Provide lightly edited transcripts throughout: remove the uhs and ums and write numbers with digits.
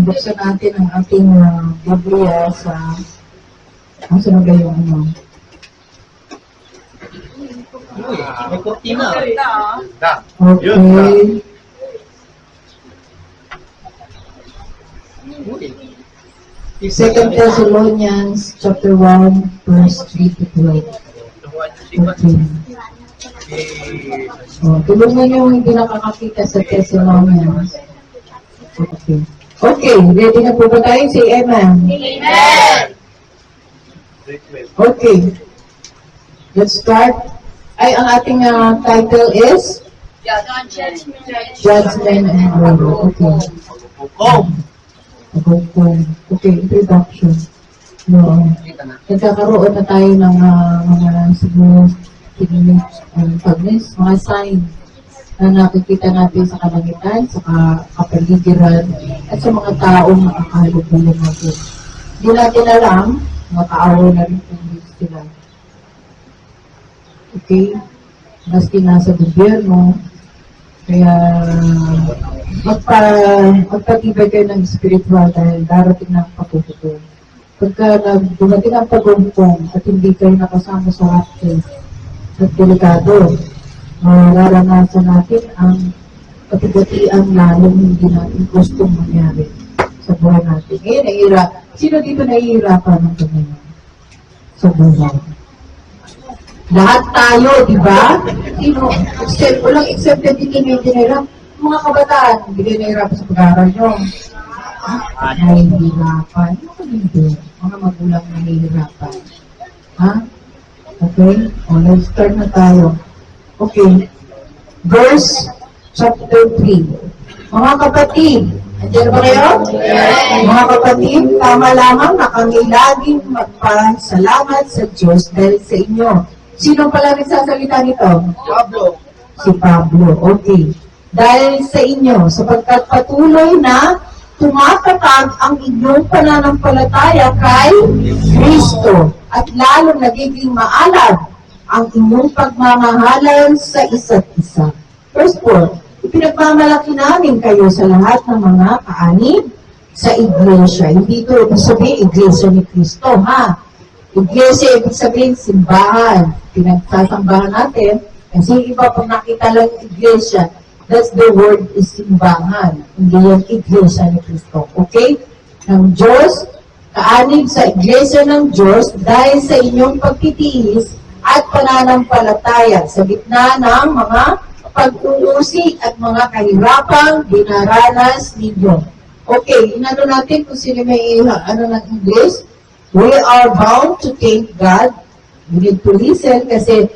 Buksan natin ang ating Biblia sa... Saan ba yung ano? May kurtina. Okay. Second Thessalonians chapter 1 verse 3 to 12. Okay. Tulungan niyo yung hindi nakakakita sa Thessalonians. Okay. Okay, ready na po ba tayo? Say amen. Amen! Okay. Let's start. Ay, ang ating title is Judgment and Glory. Okay. Okay, introduction. No. Nagkakaroon na tayo ng mga siguro mga sign na nakikita natin sa kalangitan, sa kapaligiran, at sa mga taong nakakalugulong natin. Hindi natin alam, mga kaaway na rin kung sila. Okay? Maski nasa gobyerno, kaya magpatibay kayo ng spiritual dahil darating na ang pagkukuto. Pagka dumating ang pagkumpong at hindi kayo nakasama sa rapture at delikado, mararanasan natin ang katibatian lalong hindi natin gustong mangyari sa buhay natin. Ngayon, sino dito nahihirapan ng ganyan sa buhay? Lahat tayo, di ba? Sino? Walang excepted dito na yung dinahirap. Mga kabataan, hindi kayo nahihirapan sa pag-aaral nyo. Nahihirapan. Ano hindi? Mga magulang nahihirapan. Ha? Okay? Let's start na tayo. Okay. Verse chapter 3. Mga kapatid, andiyan ba kayo? Yes. Mga kapatid, tama lamang na kami laging magpasalamat sa Diyos dahil sa inyo. Sino pala nagsasalita nito? Pablo. Si Pablo. Okay. Dahil sa inyo, sapagkat patuloy na tumatatag ang inyong pananampalataya kay Kristo at lalo nagiging maalab ang inyong pagmamahalan sa isa't isa. Verse 4, ipinagmamalaki namin kayo sa lahat ng mga kaanib sa iglesia. Hindi ito ibig sabihin iglesia ni Kristo, ha? Iglesia ibig sabihin simbahan. Pinagsasambahan natin, kasi iba pag nakita lang iglesia, that's the word is simbahan. Hindi yung iglesia ni Kristo. Okay? Ng Diyos, kaanib sa iglesia ng Diyos dahil sa inyong pagtitiis at pananampalataya sa gitna ng mga pag-uusig at mga kahirapang dinaranas ninyo. Okay, inano natin kung sino may ng English. We are bound to thank God. We need to listen kasi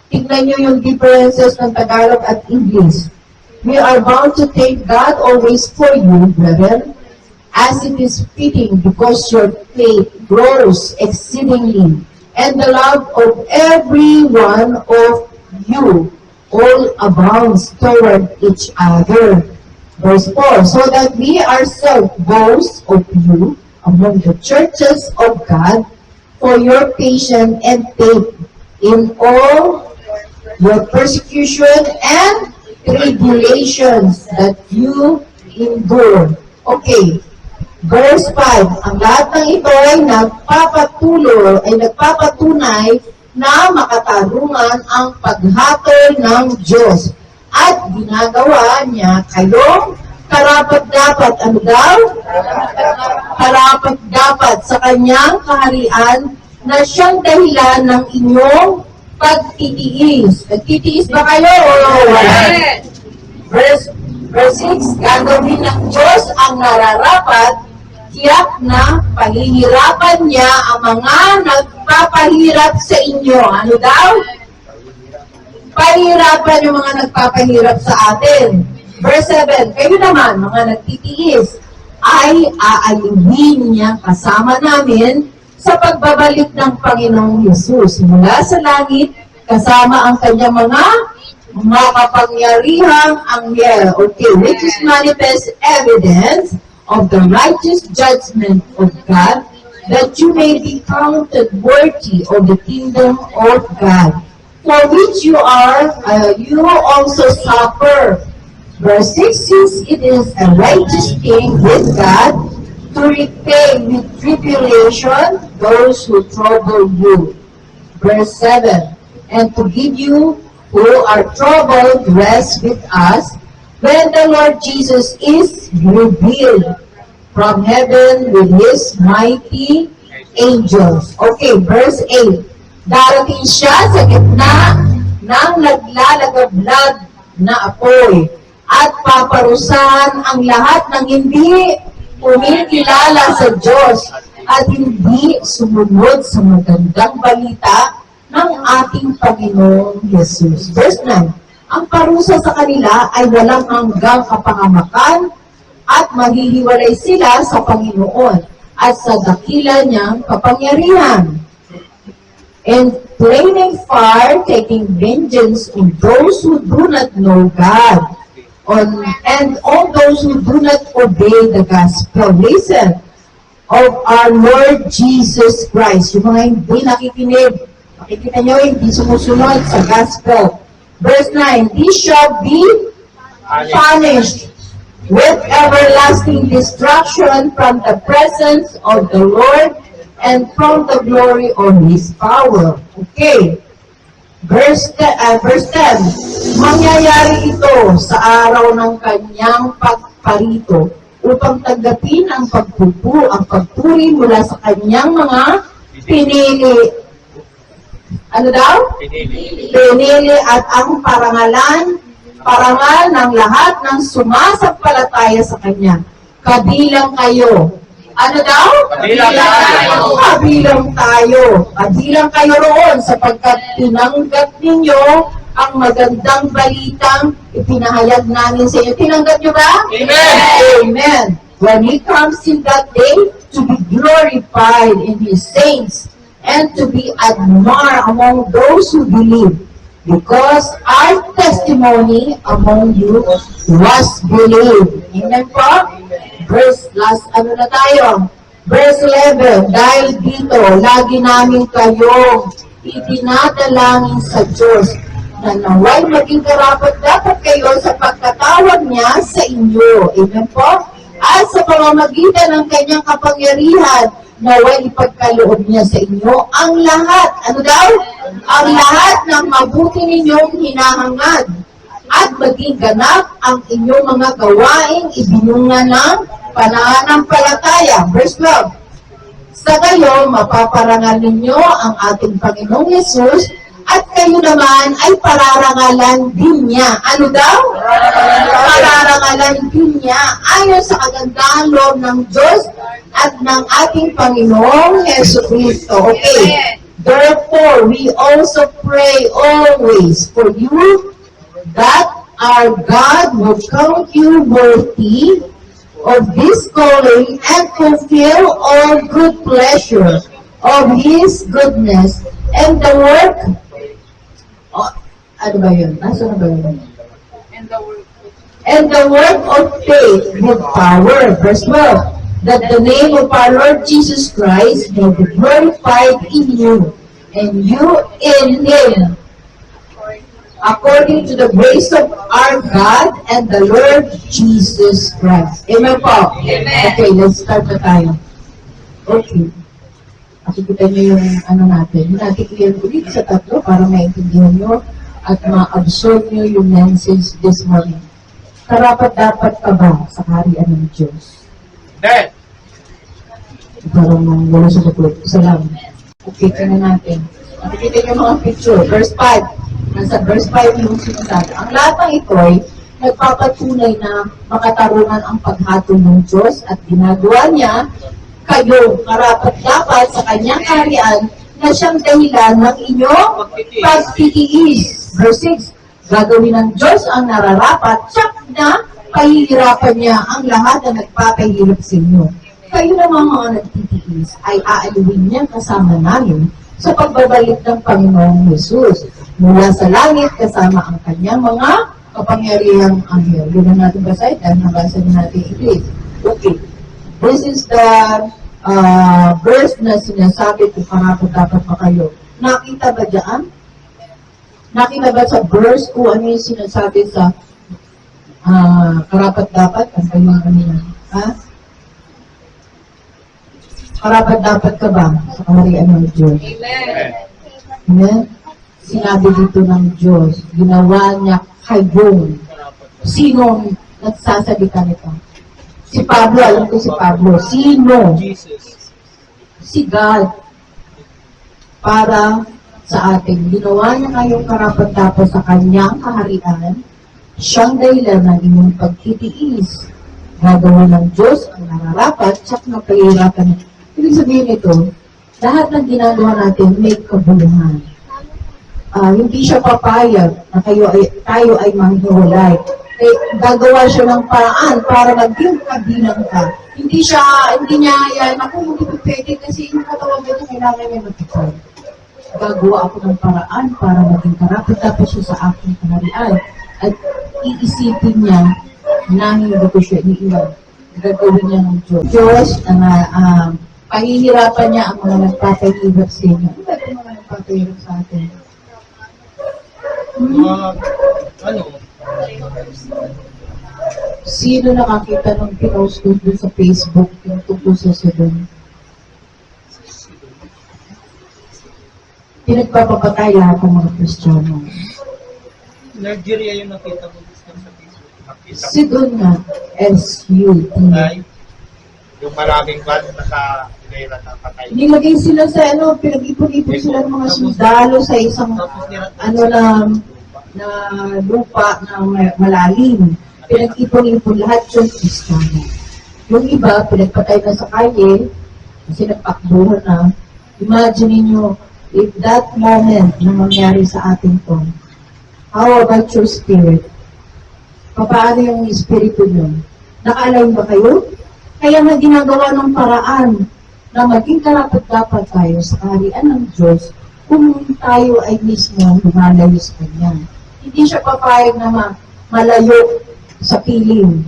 tignan nyo yung differences ng Tagalog at English. We are bound to thank God always for you, brethren, as it is fitting because your faith grows exceedingly, and the love of every one of you all abounds toward each other. Verse 4, so that we ourselves boast of you among the churches of God for your patience and faith in all your persecution and tribulations that you endure. Okay. Verse 5, ang lahat ng ito ay nagpapatunay na makatarungan ang paghatol ng Diyos at ginagawa niya kayong karapat-dapat. Ano daw? Karapat-dapat sa kanyang kaharian na siyang dahilan ng inyong pagtitiis. Nagtitiis ba kayo? Verse 6, gagawin ng Diyos ang nararapat, tiyak na pahihirapan niya ang mga nagpapahirap sa inyo. Ano daw? Pahirapan yung mga nagpapahirap sa atin. Verse 7, kayo naman, mga nagtitiis, ay aaliwin niya kasama namin sa pagbabalik ng Panginoong Yesus mula sa langit, kasama ang kanyang mga makapangyarihang anghel. Okay, which is manifest evidence of the righteous judgment of God, that you may be counted worthy of the kingdom of God, for which you also suffer Verse 6, since it is a righteous thing with God to repay with tribulation those who trouble you. Verse 7, and to give you who are troubled rest with us when the Lord Jesus is revealed from heaven with His mighty angels. Okay, verse 8. Darating siya sa gitna ng naglalagablag na apoy at paparusahan ang lahat ng hindi kumikilala sa Diyos at hindi sumunod sa magandang balita ng ating Panginoong Jesus. Verse 9. Ang parusa sa kanila ay walang hanggang kapahamakan at maghihiwalay sila sa Panginoon at sa dakila niyang kapangyarihan. And flaming fire, taking vengeance on those who do not know God, and on those who do not obey the gospel. Listen, of our Lord Jesus Christ. Yung mga hindi nakikinig, makikita nyo, hindi sumusunod sa gospel. Verse 9, these shall be punished with everlasting destruction from the presence of the Lord and from the glory of His power. Okay. Verse 10, mangyayari ito sa araw ng kanyang pagparito upang tanggapin ang pagpuri mula sa kanyang mga pinili. Ano daw? Pinili at ang parangal ng lahat ng sumasampalataya sa kanya. Kabilang kayo. Ano daw? Kabilang tayo. Kabilang tayo. Kabilang kayo roon sapagkat tinanggap ninyo ang magandang balitang ipinahayag namin sa inyo. Tinanggap nyo ba? Amen! Amen. When He comes in that day to be glorified in His saints and to be admired among those who believe, because our testimony among you was believed. Amen po? Verse 11, dahil dito, lagi namin kayong itinadalangin sa Diyos na naway maging karapat-dapat kayo sa pagkatawag niya sa inyo. Amen po? At sa pamamagitan ng kanyang kapangyarihan, naway ipagkaloob niya sa inyo ang lahat. Ano daw? Ang lahat ng mabuti ninyong hinahangad at maging ganap ang inyong mga gawaing ibinunga ng pananampalataya. Verse 12. Sa gayon, mapaparangal ninyo ang ating Panginoong Yesus at kayo naman ay pararangalan din niya. Ano daw? Pararangalan din niya ayon sa kagandahan loob ng Diyos at ng ating Panginoong Jesucristo. Okay. Therefore, we also pray always for you that our God will count you worthy of this calling and fulfill all good pleasure of His goodness and the work ano ba yun? Nasaan na ba yun? And the work of faith with power. Verse 12. That the name of our Lord Jesus Christ may be glorified in you and you in Him, according to the grace of our God and the Lord Jesus Christ. Amen po? Amen. Okay, let's start na tayo. Okay. Makikita niyo yung ano natin. Natin clear ulit sa tatlo para maintindihan nyo at ma-absorb nyo yung message this morning. Karapat-dapat ka ba sa kaharian ng Diyos? Then, Parang wala sa kapag. Salam. Okay, tingnan natin. Makikita niyo mga picture. Verse 5. Nasa verse 5 yung sinasabi. Ang lahat ng ito ay nagpapatunay na makatarungan ang paghatol ng Diyos at ginagawa niya kayo karapat-dapat sa kanyang kaharian na siyang dahilan ng inyong pagtitiis. Verse 6, gagawin ng Diyos ang nararapat, tsak na pahihirapan niya ang lahat na nagpapahirap sa inyo. Kayo naman mga nagtitiis ay aaluin niya kasama namin sa pagbabalik ng Panginoong Jesus mula sa langit kasama ang kanyang mga kapangyarihang anghel. Yun na natin basahin dahil nabasa na natin English. Okay. This is the verse na sinasabi kung karapat-dapat pa kayo. Nakita ba dyan? Nakita ba sa verse kung ano yung sinasabi sa karapat-dapat, ang kanyang kanina. Ha? Karapat-dapat ka ba sa kaharian ng Diyos? Amen. Amen? Sinabi dito ng Diyos, ginawa niya kayong. Sino nagsasalita nito? Si Pablo, alam ko si Pablo. Sino? Jesus. Si God. Para sa atin. Ginawa niya kayong karapat-dapat sa kanyang kaharian. Siyang dahilan ng inyong pagtitiis. Gagawa ng Diyos ang nararapat, tsak na pahirapan. Ibig sabihin ito, lahat ng ginagawa natin may kabuluhan. Hindi siya papayag na tayo ay manghiwalay. Gagawa siya ng paraan para maging kabilang ka. Hindi niya yan, ako hindi ko pwede kasi yung katawan ko kailangan niya magkikon. Gagawa ako ng paraan para maging karapat-dapat siya sa aking kaharian. At iisipin niya na hindi ko siya iniiwan. Gagawin niya ng Diyos. Diyos na pahihirapan niya ang mga nagpapahirap sa inyo. Ano ba yung mga nagpapahirap sa atin? Sino nakakita ng pinost ko dun sa Facebook yung tungkol sa Sodom? Pinagpapapatay lahat ng mga Kristiyano. Nigeria yung nakita ko sa Facebook. Sidon nga, S-U-D. Ay, Yung maraming van naka-gayra na patay. Nilagay sila sa pinag-ipon-ipon sila ng mga sundalo sa isang tapos nila, na lupa na malalim. Pinag-ipon-ipon lahat yung Kristiyano. Yung iba, pinagpatay na sa kalye, kasi nagpakbuhan na. Imagine niyo, if that moment na mangyari sa atin to, how about your spirit? Paano yung espiritu nyo? Naka-align ba kayo? Kaya nga ginagawa ng paraan na maging karapat-dapat tayo sa kaharian ng Diyos kung tayo ay mismo lumalayo sa Kanya. Hindi siya papayag na malayo sa piling.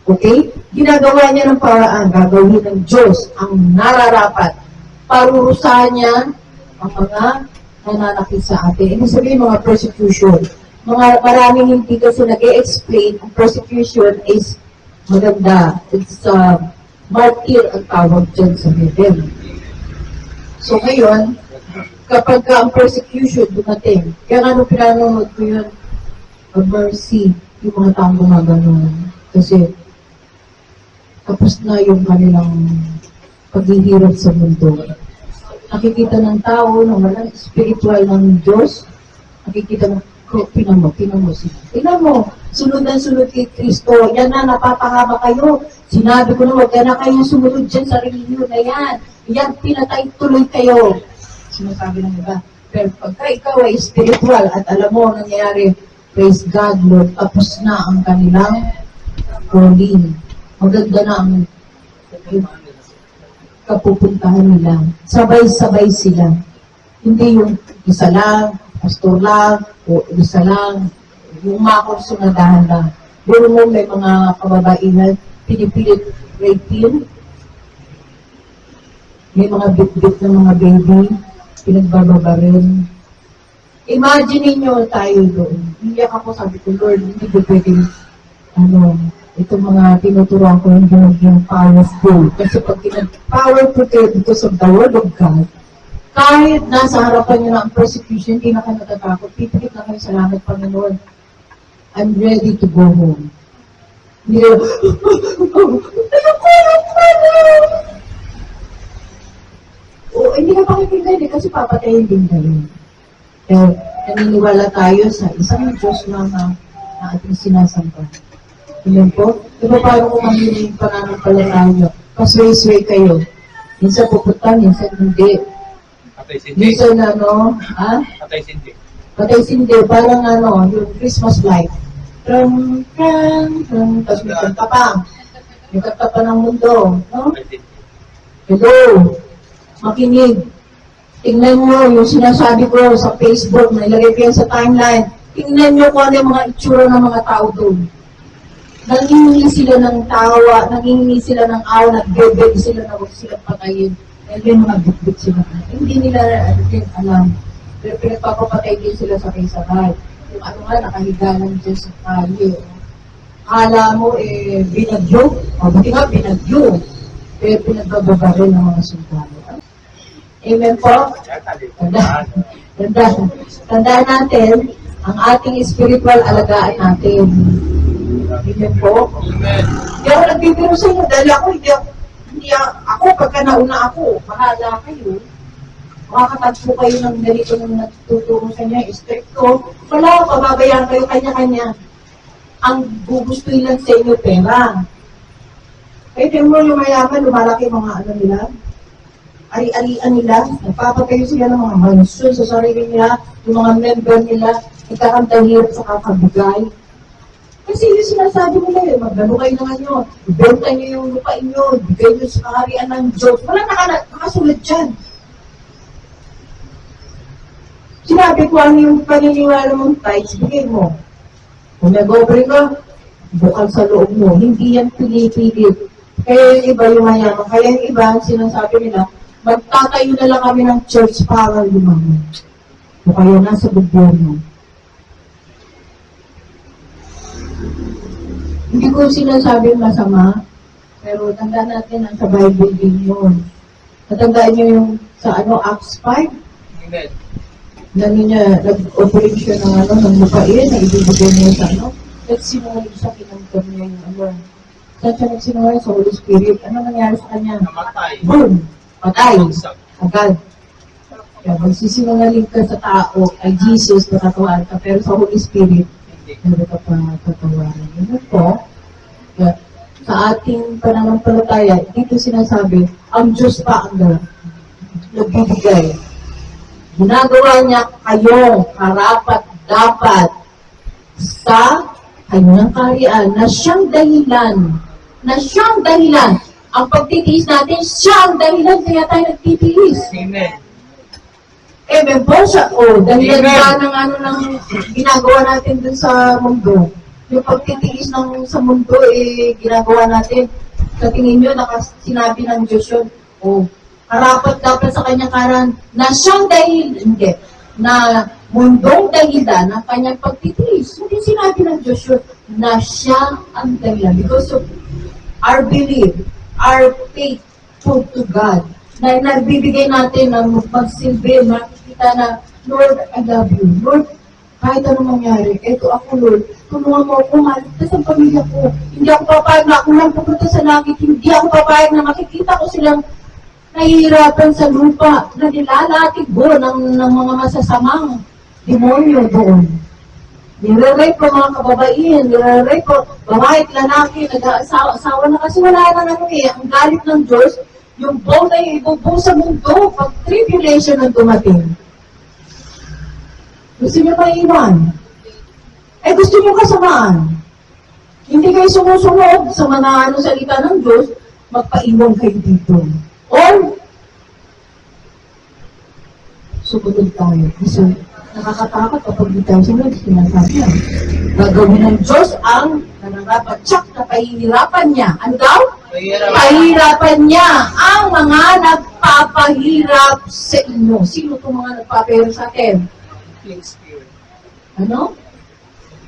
Okay? Ginagawa niya ng paraan, gagawin ng Diyos ang nararapat. Parurusahan niya ang mga nananakit sa atin. Ibig sabihin mga persecution. Maraming hindi kasi nag-e-explain ang persecution is maganda. It's martyr ang tawag dyan sa heaven. So ngayon, kapag ang persecution dumating, kaya nga nung pinanood ko yun, mercy, yung mga taong gumagano'n. Kasi tapos na yung kanilang paghihirap sa mundo. Nakikita ng tao na walang spiritual ng Diyos, nakikita ng tinan mo, sunod na sunod kay Kristo, yan na, napapahama kayo. Sinabi ko na, huwag na kayong sumunod dyan sa relihiyon na yan. Yan, pinatay tuloy kayo. Sinasabi ng iba. Pero pagka ikaw ay spiritual at alam mo nangyayari, praise God, Lord, tapos na ang kanilang calling. Maganda na ang kapupuntahan nila. Sabay-sabay sila. Hindi yung isa lang, pastor lang, o isa lang, yung makurso na dahan-dahan. Doon mo may mga kababaihan, pinipilit raping, may mga bit-bit ng mga baby, pinagbababa rin. Imagine niyo tayo doon. Iyak ako, sabi ko, Lord, hindi ko pwedeng, itong mga tinuturuan ko hindi maging powerful. Kasi pag powerful kayo because of the word of God, kahit nasa harapan nyo na ang persecution, hindi na kayo natatakot. Pipikit na kayo, salamat Panginoon. I'm ready to go home. Hindi na, hindi ka pakikinggan kasi papatayin din kayo. Pero naniniwala tayo sa isang Diyos na ating sinasamba. Alam po? Diba paano kung manginig pananampalataya? Pasway-sway kayo. Minsan pupunta, minsan hindi. Patay sindi. Minsan Patay sindi. patay sindi, parang yung Christmas light. Tapos may kanta pa. May kanta pa ng mundo. No? Patay sindi. Hello, makinig. Tingnan nyo yung sinasabi ko sa Facebook, nailagay ko yan sa timeline. Tingnan nyo kung ano yung mga itsura ng mga tao doon. Nangingi sila ng tawa, nangingi sila ng awa, nagbebeg sila na huwag silang patayin. Dahil yung mga bitbit sila. Hindi nila alam. Pero pinagpapapatay din sila sa kaysabay. Yung nga, nakahiga lang dyan sa kalye. Akala mo, binagyo. O, buti nga, binagyo. Pero pinagbababa rin ng mga sundalo. Amen po? Tandaan natin, ang ating spiritual alagaan natin. Amen po? Hindi ako nagbibiro sa inyo dahil ako, pagka nauna ako, bahala kayo. Makakatagpo kayo ng ganito nung natuturo sa inyo, stricto. Wala, pababayaan kayo kanya-kanya. Ang gugustuhin lang sa inyo, pera. Kaya mo yung mayaman, lumalaki mga ano nila, ari-arian nila, nagpapatayo sila ng mga mansyon sa sarili nila, yung mga member nila, nagkakantahirap sa kakabigay. Kasi yung sinasabi nila, maglalo kayo ng ano, ibenta nyo yung lupain nyo, bigay nyo sa kaharian ng Diyos. Wala nakasulat dyan. Sinabi ko, ano yung paniniwala mong tithes, bigay mo. Kung nag-operate ka, bukal sa loob mo. Hindi yan pili-pilit. Kaya yung iba yung mayaman. Kaya yung iba, sinasabi nila, magtatayo na lang kami ng church para lumaman. O kaya nasa gobyerno. Hindi ko sinasabi masama, pero tandaan natin ang sa Bible din yun. Natandaan nyo yung sa Acts 5? Amen. Nag-operate siya ng lupain, na ibibigay niya sa nagsinungaling siya, kinamtam niya yung Saan siya nagsinungaling? Sa Holy Spirit. Ano nangyari sa kanya? Namatay. Boom! Patay! Bumagsak. Agad. Kaya magsisinungaling ka sa tao, ay Jesus, nakatawaran ka, pero sa Holy Spirit, hindi ka pa tatawaran. Yun po, sa ating pananampalataya, dito sinasabi, ang Diyos pa ang nagbibigay. Ginagawa niya kayo, karapat, dapat, sa kanyang kaharian, na siyang dahilan, ang pagtitiis natin, siyang dahilan, kaya tayo nagtitiis. Amen. Amen po siya. Dahilan Amen. ba ng ginagawa natin dun sa mundo? Yung pagtitiis sa mundo, ginagawa natin. Sa tingin nyo, sinabi ng Diyos yun, karapat dapat sa kanyang karan, na siyang na mundong dahilan ng kanyang pagtitiis. Hindi sinabi ng Diyos yun, na siya ang dahilan. Because of our belief, our faith to God, na nagbibigay natin ng magsilbi, makikita na, Lord, I love you. Lord, kahit anong mangyari, eto ako, Lord, tulungan mo ako, maligtas ang pamilya ko. Hindi ako papayag na ako lang pupunta sa langit. Hindi ako papayag na makikita ko silang nahihirapan sa lupa, na nilalatig ng mga masasamang demonyo doon. Nire-rape ko mga kababaihan, nire-rape ko babae at lalaki, nag-aasawa na kasi wala na ang galit ng Diyos, yung bong na ibubuo sa mundo pag tribulation ang dumating. Gusto niyo ba iwan? Gusto niyo kasamaan. Hindi kayo sumusunod sa mga salita ng Diyos, magpaiwan kayo dito. Or, sumunod tayo. Kasi nakakatakot kapag di tayo sunod, sinasabi yan. Gagawin ng Diyos ang nanangabatsak na pahihirapan niya. Ano daw? Pahihirapan niya ang mga nagpapahirap sa inyo. Sino itong mga nagpapahirap sa atin? Ano?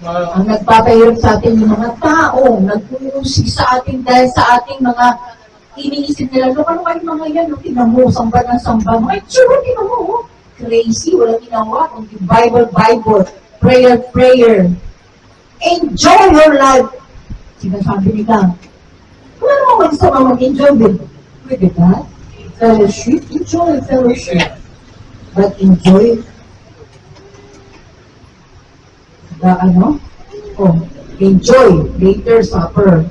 Ang nagpapahirap sa atin yung mga tao, nagpumusik sa atin dahil sa ating mga iniisip nila, ano kayo mga yan? Tingnan mo, samba ng samba. Mga tsura, tingnan mo. Crazy, walang ginawa. Kundi Bible, prayer. Enjoy your life. Sinasabi nila, wala naman magsama mag-enjoy with that. Fellowship, enjoy fellowship. But enjoy enjoy later supper.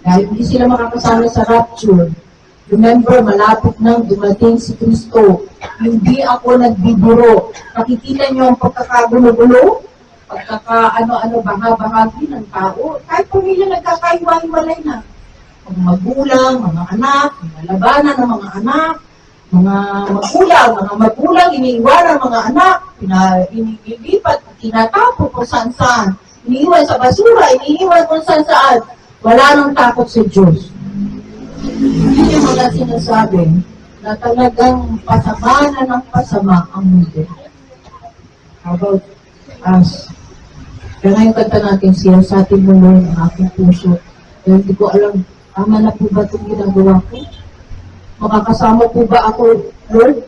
Dahil hindi sila makakasama sa rapture. Remember, malapit nang dumating si Kristo. Hindi ako nagbibiro. Nakikita niyo ang pagkakagulo-gulo? Baha-bahagi ng tao. Kahit pamilya nagkakaiwa-iwalay na. Mga magulang, mga anak, mga labanan ng mga anak, mga magulang, iniiwan ang mga anak, inilipat, tinatapo kung saan-saan. Iniiwan sa basura, iniiwan kung saan-saan. Wala nang takot sa Diyos. Hindi yung mga sinasabi na talagang pasama na ng pasama ang mundo. How about us? Kaya ngayon kanta natin siya, sa ating mo Lord ang aking puso. Kaya hindi ko alam, tama na po ba itong ginagawa ko? Makakasama po ba ako, Lord?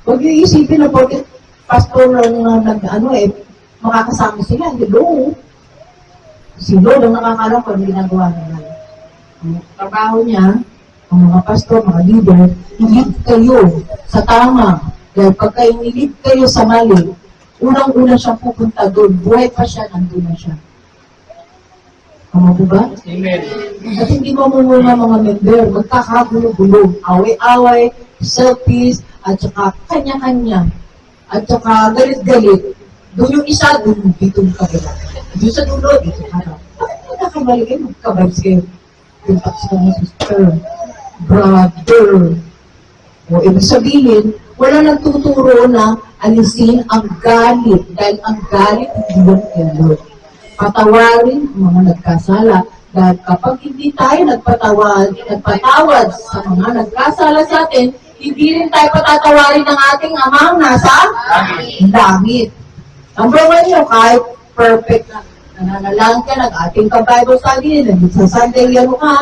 Huwag niyo isipin na porket pastor na makakasama sila. Hindi, no. Si Lord ang nakakalam kung ano ginagawa nila. Ang trabaho niya, ang mga pastor, mga leader, i-lead kayo sa tama. Dahil pagka i-lead kayo sa mali, unang-una siyang pupunta doon. Buhay pa siya, nandun na siya. Tama po ba? Amen. At hindi mamumuna mga member, magkakagulo-gulo, away-away, selfies, at saka kanya-kanya, at saka galit-galit. Doon yung isa, doon dito yung kabila. Doon sa dulo, dito harap. Bakit magkakamali kayo? Magkabals kayo. Pintak sa mga sister, brother. O ibig sabihin, wala nagtuturo na alisin ang galit. Dahil ang galit, hindi yan kay Lord. Patawarin ang mga nagkasala. Dahil kapag hindi tayo nagpatawad sa mga nagkasala sa atin, hindi rin tayo patatawarin ng ating amang nasa langit. Number one yun, kahit perfect na nananalang ka, nag-ating ka Bible study, sa Sunday, ka,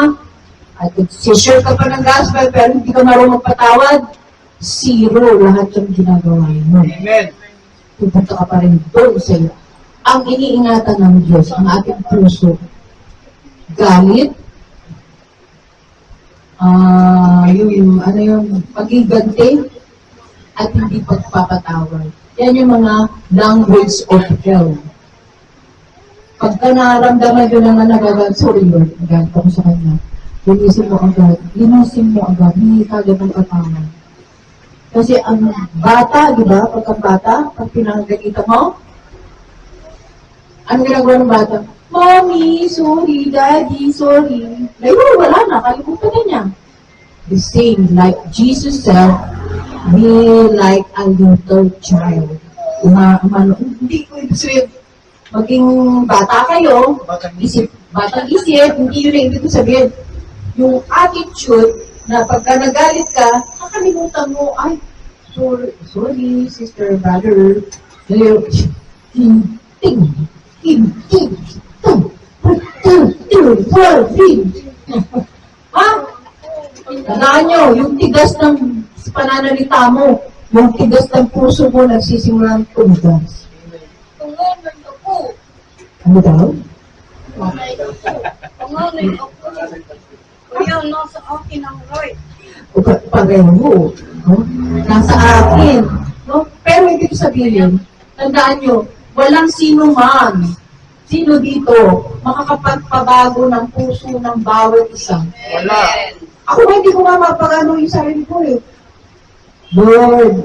at share ka pa ng gospel, pero hindi ka marunong magpatawad, zero lahat yung ginagawa mo. Amen. Pupunta ka pa rin doon sa iyo. Ang iniingatan ng Diyos, ang ating puso, galit, yung pagiganti, at hindi pagpapatawad. Yan yung mga language of hell. Pagka naramdaman yun na nagagawin, sorry Lord, nagagawin ko sa kanya. Linisin mo agad, hindi ka agad ng patawad. Kasi ang bata, di ba, pag pinanggagita mo, ano ginagawa ng bata? Mommy, sorry, Daddy, sorry. Ngayon, wala na, kalimutan na niya. The same, like Jesus said, be like a little child. Hindi ko ibig sabihin, maging bata kayo, batang isip, hindi yun ang ibig ko sabihin. Yung attitude na pagka nagalit ka, nakalimutan mo, ay, sorry, sister, brother. Ngayon, ha? Tandaan nyo, yung tigas ng pananalita mo, yung tigas ng puso mo, nagsisimulang tumigas. Panganay ako. Ano daw? Panganay ako. Kaya nasa akin ang right. Pareho. No? Nasa akin. No? Pero ibig sabihin, tandaan nyo, walang sino man, sino dito, makakapagpabago ng puso ng bawat isa. Wala. Ako ba hindi ko mapagano yung sarili ko eh. Lord,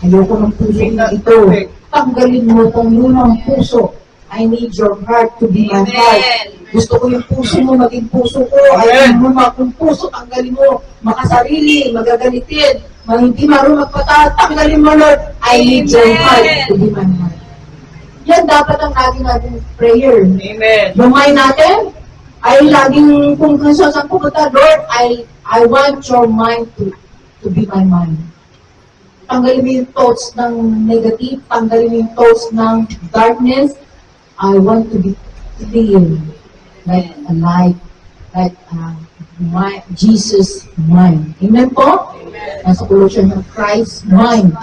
ayoko ng puso na ito. Tanggalin mo itong lunang puso. I need your heart to be my heart. Gusto ko yung puso mo maging puso ko. Ayaw mo kung puso, tanggalin mo. Makasarili, magagalitin. Hindi marunong magpatawad, tanggalin mo, Lord. I need your heart to be my heart. Yan dapat ang lagi natin prayer. Amen. Yung mind natin, ay laging kung saan pupunta, Lord, I want your mind to be my mind. Tanggalin mo yung thoughts ng negative, tanggalin mo yung thoughts ng darkness. I want to be clear, like a light, like Jesus' mind. Amen po? Nasa Colossians ng Christ's mind.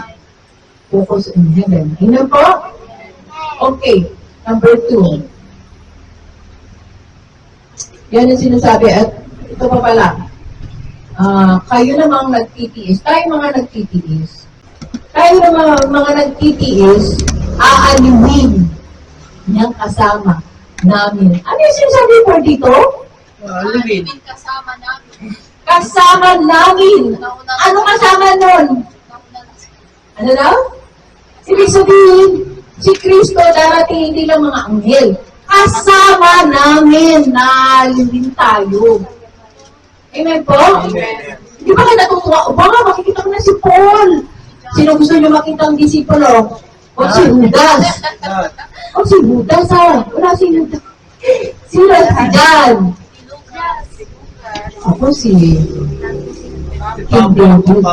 Focus in heaven. Amen po? Okay, number 2. Yan ang sinasabi. At ito pa pala. Kayo namang nagtitiis. Tayo mga nagtitiis. Tayo namang mga nagtitiis, aaliwin niyang kasama namin. Ano yung sinasabi po dito? Alvin. Kasama namin. Kasama namin. Ano kasama nun? Ano daw? Ibig sabihin, si Kristo darating hindi lang mga anghel. Kasama namin na liwin tayo. Amen po? Amen. Di ba kayo natutuwa? O baka makikita ko na si Paul. Sino gusto niyo makita ang disipulo? O si Judas. O si Judas wala si Judas. Sino si John? Ako si King David.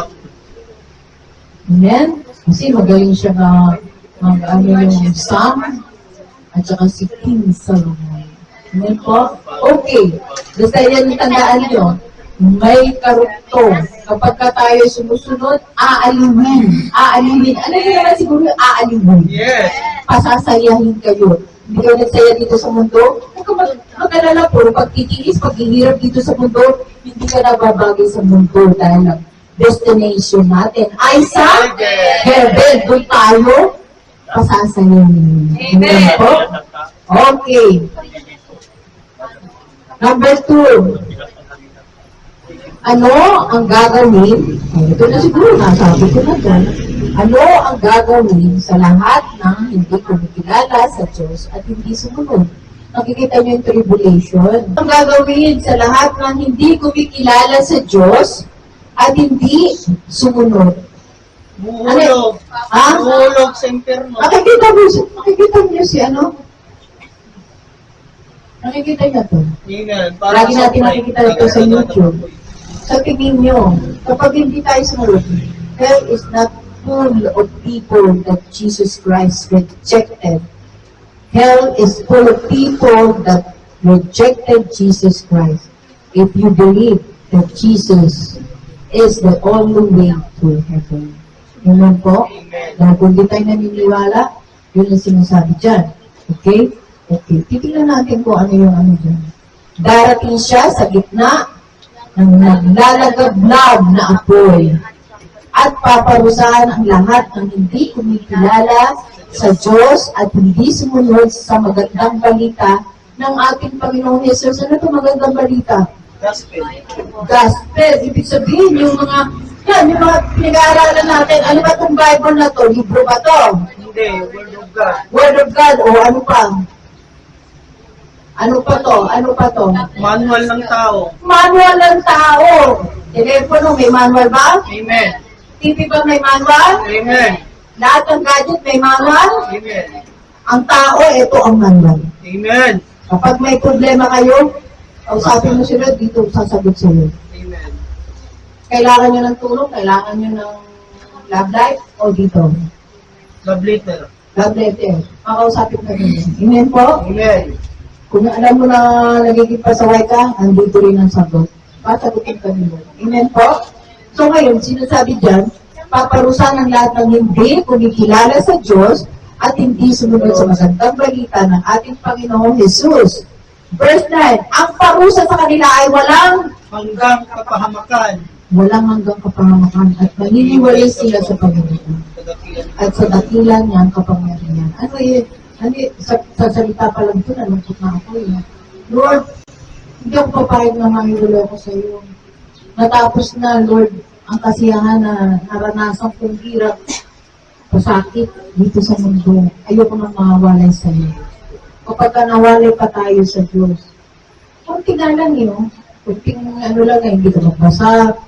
Amen? Kasi magaling siya na yung Psalm at saka si King Solomon. Amen po? Okay. Basta yan yung tandaan nyo. May karugtong. Kapag ka tayo sumusunod, aaliwin. Aaliwin. Ano yun naman siguro yung aaliwin? Yes. Pasasayahin kayo. Hindi kayo nagsaya dito sa mundo. Huwag ka mag-alala po. Pagtitiis, paghihirap dito sa mundo, hindi ka nababagay sa mundo dahil ang destination natin ay sa heaven. Doon tayo pasasayahin. Amen po? Okay. Number 2. Ano ang gagawin? Ito na siguro, nasabi ko na dyan. Ano ang gagawin sa lahat ng hindi kumikilala sa Diyos at hindi sumunod? Nakikita niyo yung tribulation. Ang gagawin sa lahat ng hindi kumikilala sa Diyos at hindi sumunod? Muhulog. Ha? Muhulog sa impyerno. Nakikita niyo si ano? Nakikita niyo to? Amen. Lagi natin nakikita ito sa YouTube. So, tingin nyo, kapag hindi tayo sumunod, hell is not full of people that Jesus Christ rejected. Hell is full of people that rejected Jesus Christ. If you believe that Jesus is the only way to heaven. Amen po? Dahil kung di tayo naniniwala, yun ang sinasabi dyan. Okay? Okay. Titingnan natin kung ano yung ano dyan. Darating siya sa gitna ng naglalagablab na apoy at paparusahan ang lahat ng hindi kumikilala sa Diyos at hindi sumunod sa magandang balita ng ating Panginoong Jesus. Ano ito magandang balita? Gospel. Gospel. Ibig sabihin, yung mga pinag-aaralan natin, ano ba itong Bible na to? Libro ba to? Hindi. Word of God. Word of God o ano pa? Ano pa to? Ano pa to? Manual ng tao. Manual ng tao. Telepono, may manual ba? Amen. TV ba may manual? Amen. Lahat ng gadget may manual? Amen. Ang tao, ito ang manual. Amen. Kapag may problema kayo, kausapin mo sila, dito sasagot sa'yo. Amen. Kailangan nyo ng tulong, kailangan nyo ng love life, o dito. Love letter. Love letter. Makausapin ka nyo. Amen po? Amen. Kung alam mo na nagiging pasaway ka, andito rin ang sagot. Pasagutin ka nila. Amen po? So ngayon, sinasabi dyan, paparusahan ng lahat ng hindi kumikilala sa Diyos at hindi sumunod sa magandang balita ng ating Panginoong Jesus. Verse 9, ang parusa sa kanila ay walang Hanggang kapahamakan. hanggang kapahamakan at maniniwalay sila sa Panginoon Kadakilan. at sa dakilan niyang kapangyarihan. Ano yun? Sa salita pa lang ito, nalungkot na ako eh. Lord, hindi ako papayag na mangiwala ako sa iyo. Natapos na, Lord, ang kasiyahan na naranasan kong hirap, pasakit dito sa mundo. Ayoko nang mawalay sa iyo. Kapag ka nawalay pa tayo sa Diyos, kunti nga lang yun. Kunting ano lang hindi ka magbasa,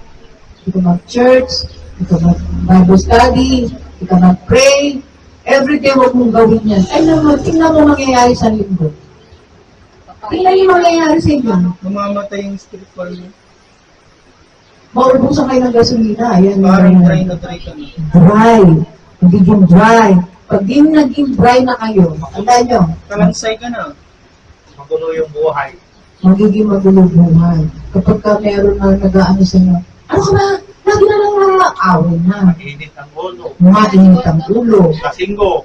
hindi ka mag-church, hindi ka mag-Bible study, hindi ka mag-pray. Everyday huwag mong gawin yan. Ay naman, tingnan mo mangyayari sa linggo. Tingnan yung mangyayari sa inyo. Mamamatay yung spiritual mo. Maubusan kayo ng gasolina. Ayan, Parang ayan. dry na dry ka na. Dry. Magiging dry. Pag di naging dry na kayo, tandaan nyo, Kalansay ka na. Magulo yung buhay. magiging magulo buhay. Kapag ka meron na nag-aano sa inyo, ano ka ba? Lagi na lang awin na. Init ang ulo. Mainit ang ulo. Kasinggo.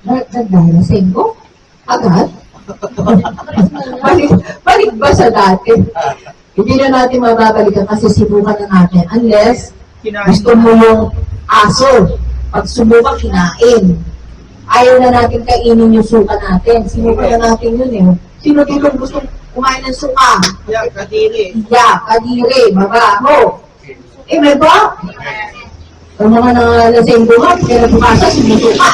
Dahil singgo? Agad? balik ba sa dati? Hindi na natin mababalikan kasi sinukan na natin. Unless, Kinain gusto mo yung aso. Pag sumuka, kinain. Ayaw na natin kainin yung suka natin. Sinuka na natin yun eh. Sino dito gusto kumain ng suka? Yeah, kadiri. Iya, kadiri, mabaho. Eh, may ba? Ang mga nalasenggo nga, kaya bukasa, sumusuka.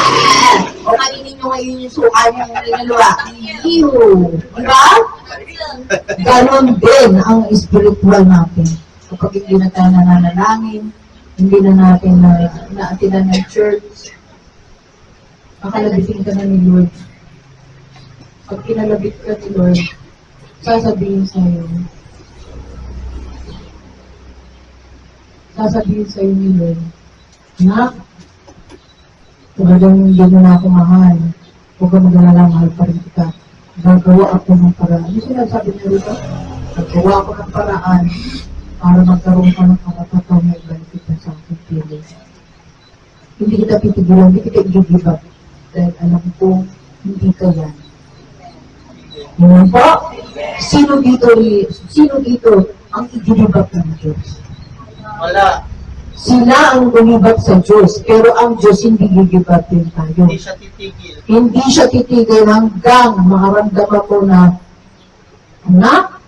O kainin nyo ngayon yung suka nyo nilaluwa. Iyo. Diba? Ganon din ang spiritual natin. Kapag hindi na tayo nananalangin, hindi na natin naatinan ng church, makalabitin ka na ni Lord. Pag kinalabit ka ni Lord, sasabihin sa'yo ni Lord, na, talagang hindi mo na ako mahal. Huwag ka mag-alala, mahal pa rin kita. Gagawa ako ng paraan. Ano sinasabi niya rito? Gagawa ako ng paraan para magkaroon ka ng karapatan na ibalik kita sa aking piling. Hindi kita pitigilan, hindi kita i-give up. Dahil alam ko, hindi ka yan. Yun po, sino dito ang i-give up ng Diyos? Wala. Sila ang gumibat sa Diyos, pero ang Diyos hindi give up din tayo. Hindi siya titigil. Hindi siya titigil hanggang makaramdaman ko na, anak,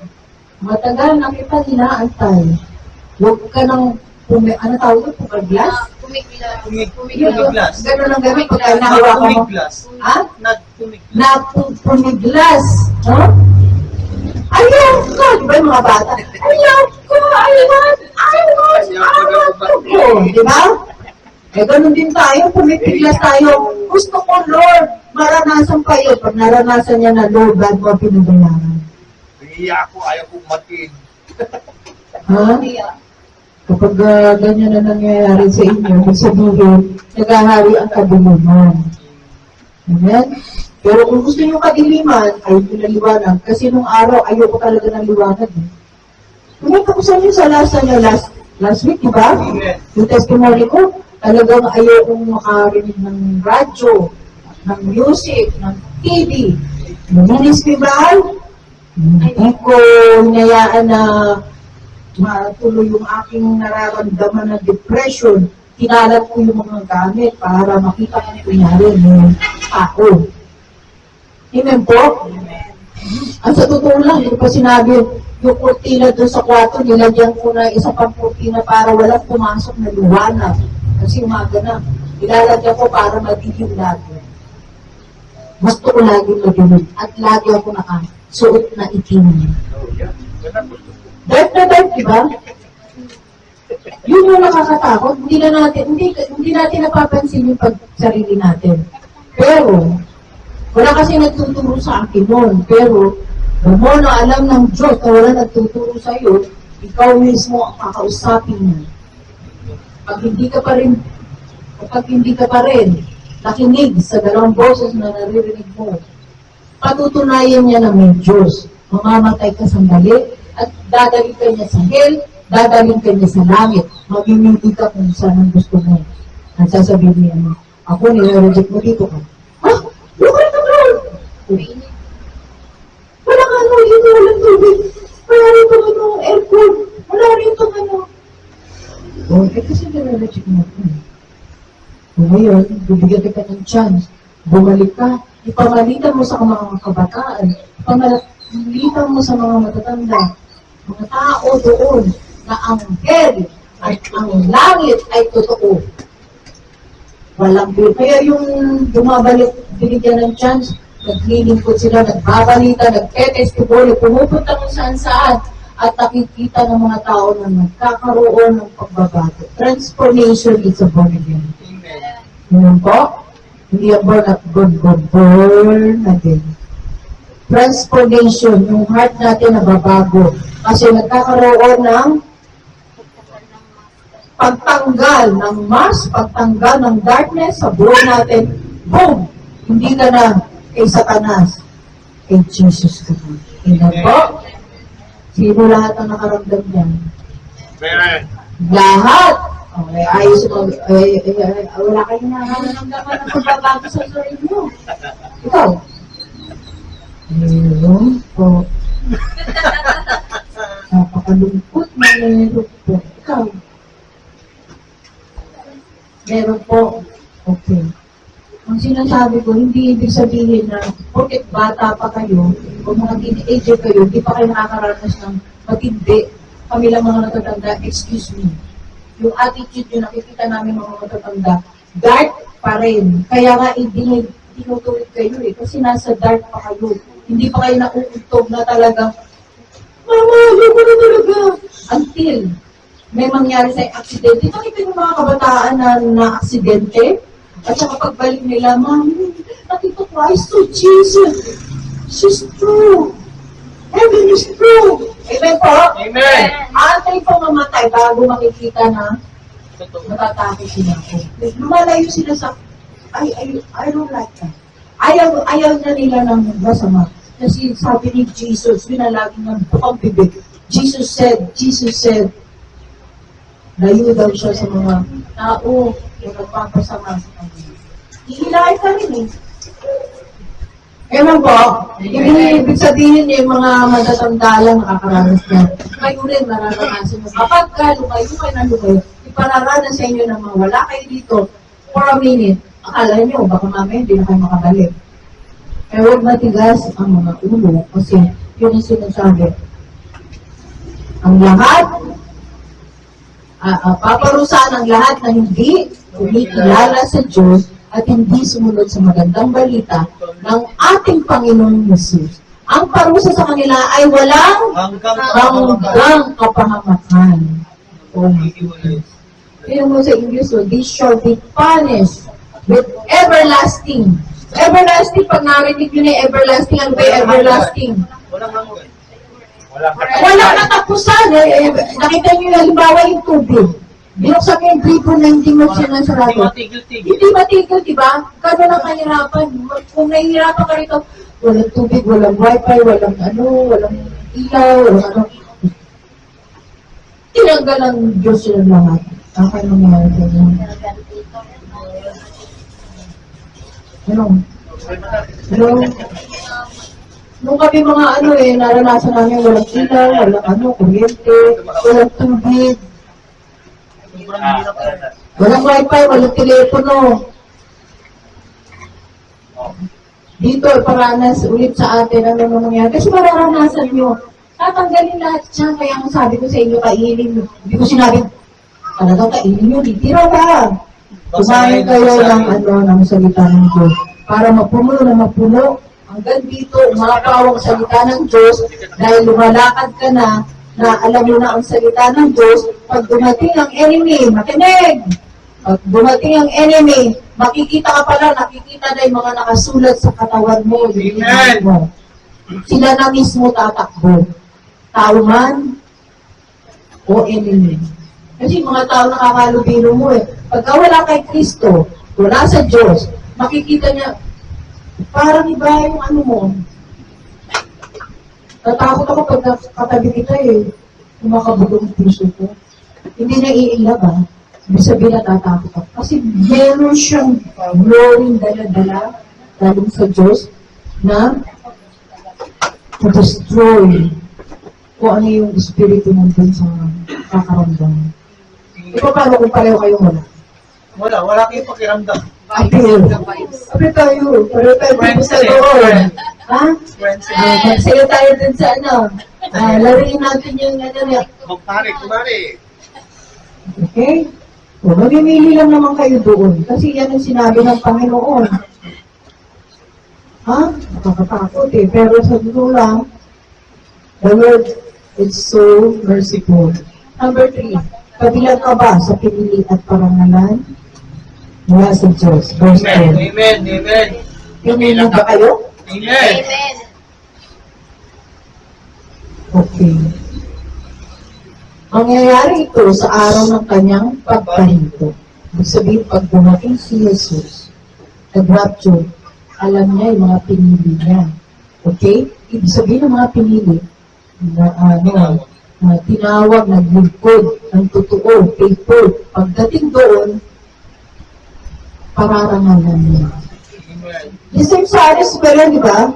matagal na kita inaantay. Huwag ka nang, ano tawag ito, pumaglas? Pumiglas. Gano'n lang gano'n pagka nahawakan mo. Pumiglas. Ha? Nagpumiglas. Pumiglas. No? Ayaw ko! Di ba yung mga bata? Ayaw ko! I want ko! Di ba? Eh, ganun din tayo. Pumipiglas tayo. Gusto ko, Lord, maranasan pa yun. Pag naranasan niya na, Lord, ba't mo pinabayaran? Nangiya ako, ayaw kong matin. Ha? Kapag ganyan na nangyayari sa inyo, ibig sabihin, naghahari ang kadiliman. Amen? Pero kung gusto nyo kadiliman, ayaw nyo na liwanag. Kasi nung araw, ayoko talaga ng liwanag. Kumita ko sa inyo sa last week, di ba? Yung testimony ko, talagang ayokong makarinig ng radyo, ng music, ng TV, ng festival. Hindi ko hinayaan na matuloy yung aking nararamdaman na depression. Kinalat ko yung mga gamit para makita ko kunyari ng tao. Amen po? At sa totoo lang, hindi pa sinabi, yung kurtina doon sa kwarto, nilagyan ko na isa pang kurtina para walang pumasok na liwanag. Kasi umaga na. Ilalagyan ko para madilim lagi. Gusto ko lagi madilim. At lagi ako nakasuot na itim. Oh, yeah. Yan ang gusto ko. Dark na dark, di ba? Yun yung nakakatakot. Hindi natin napapansin yung pag-sarili natin. Pero, wala kasi nagtuturo sa akin noon. Pero, the more na alam ng Diyos na wala nagtuturo sa iyo, ikaw mismo ang kakausapin niya. Kapag hindi ka pa rin nakinig sa dalawang boses na naririnig mo, patutunayan niya na may Diyos. Mamamatay ka sandali at dadalhin ka niya sa hell, dadalhin ka niya sa langit. Mamimili ka kung saan ang gusto mo. At sasabihin niya mo, ako nire-reject mo dito ka. Ha? Lukay ka, Lord! Wala ka ano, hindi walang tubig. Wala rin itong ano, aircon. Wala rin itong ano. Oh, kasi nire-reject mo ako. So ngayon, bibigyan kita ng chance. Bumalik ka. Ipamalitan mo sa mga kabataan. Ipamalitan mo sa mga matatanda. Mga tao doon na ang hell at ang langit ay totoo. Walang bill. Kaya yung bumabalik, binigyan ng chance, naglilingkod sila, nagbabalita, nagtetestimony, pumupunta kung saan-saan at nakikita ng mga tao na nagkakaroon ng pagbabago. Transformation is a born again. Yun po? Hindi ang born again. Transformation, yung heart natin nababago. Kasi nagkakaroon ng pagtanggal ng mask, pagtanggal ng darkness sa buhay natin. Boom! Hindi ka na kay Satanas. Kay Jesus ka na. Amen po? Sino lahat ang nakaramdam niyan? Amen. Lahat! Okay, ayos mo. Wala kayong nakaramdaman ng pagbabago sa sarili mo. Ikaw? Meron po. Napakalungkot na meron po. Ikaw? Meron po. Okay. Ang sinasabi ko, hindi ibig sabihin na porket bata pa kayo, o mga teenager kayo, hindi pa kayo nakakaranas ng matindi. Kami lang mga natatanda, excuse me. Yung attitude nyo, nakikita namin mga matatanda, dark pa rin. Kaya nga, tinutuwid kayo eh, kasi nasa dark pa kayo. Hindi pa kayo nauuntog na talagang, mama, ayoko na talaga. Until may mangyari sa aksidente. Nakita yung mga kabataan na aksidente, at saka pagbalik nila, Mami, nakita ko, I saw Jesus. She's true. Heaven is true. Amen po? Amen. Antay po mamatay bago makikita na matatakot sila ako. Lumalayo sila sa, I don't like that. Ayaw na nila ng masama. Kasi sabi ni Jesus, binalagi ng bukang bibig. Jesus said, layo daw siya sa mga tao na nagpapasama sa kanila. Ihilahin ka rin eh. Ewan po, hindi ibig sabihin yung mga matatanda lang nakakaranas na. Kayo rin mararanasan mo. Kapag ka lumayo ka na lumayo, ipararanas sa inyo na wala kayo dito for a minute. Akala nyo, baka mamaya hindi na kayo makabalik. Kaya huwag matigas ang mga ulo kasi yun ang sinasabi. Ang lahat, paparusahan ang lahat na hindi kumikilala sa Diyos at hindi sumunod sa magandang balita ng ating Panginoong Jesus. Ang parusa sa kanila ay walang hanggang kapahamakan. Tingnan mo sa English, so, they shall be punished with everlasting. Everlasting, pag narinig yun na everlasting, ano ba yung everlasting? Walang katapusan. Nakita niyo yung halimbawa yung tubig. Binuksan mo yung gripo na hindi mo sinasarado. Hindi matigil, di ba? Gano'n ang kahirapan. Kung nahihirapan ka rito, walang tubig, walang wifi, walang ilaw, walang ano. Tinanggal ang Diyos yun lahat. Akin nangyari sa inyo. Ano? Nung kami mga naranasan namin walang ilaw, walang kuryente, walang tubig, walang wifi, walang telepono. Dito, paranas ulit sa atin ano nangyari. Kasi mararanasan nyo. Tatanggalin lahat siya. Kaya ang sabi ko sa inyo, kainin. Hindi ko sinabi, talagang kainin nyo, titira ba? Kumain kayo ng salita ng Diyos. Para mapuno na mapuno. Hanggang dito, umapaw ang salita ng Diyos dahil lumalakad ka na alam mo na ang salita ng Diyos. Pag dumating ang enemy, makinig! Pag dumating ang enemy, makikita ka pala, nakikita na yung mga nakasulat sa katawan mo, yung mo. Sila na mismo tatakbo. Tao man o enemy. Kasi mga tao nakakalubiro mo eh. Pagka wala kay Kristo, wala sa Diyos, makikita niya, parang iba yung ano mo. Natakot ako pag katabi kita eh. Kumakabugong puso ko. Hindi na iilab ah. Ibig sabihin natatakot ako. Kasi meron siyang glory dala-dala galing sa Diyos na to destroy kung ano yung espiritu nandun sa kakaramdam. Ito paano kung pareho kayo wala? Wala kayong pakiramdam. Pareho tayo. Pareho tayo sa doon. Ha? Magsaya tayo dun sa laruin natin yung Kumari. Okay? O, mamimili lang naman kayo doon. Kasi yan ang sinabi ng Panginoon. Ha? Nakakatakot eh. Pero sa dulo lang, the Lord is so merciful. Number 3, kabilang ka ba sa pinili at parangalan mula sa Diyos? Verse 10. Amen. Pinili ba kayo? Amen. Okay. Mangyayari ito sa araw ng kanyang pagpahinto. Ibig sabihin, pag dumating si Jesus, nag-rapture, alam niya yung mga pinili niya. Okay? Ibig sabihin ng mga pinili, na tinawag, naglingkod, ng totoo, faithful. Pagdating doon, pararangalan niya. The same sa Aris, pero di ba?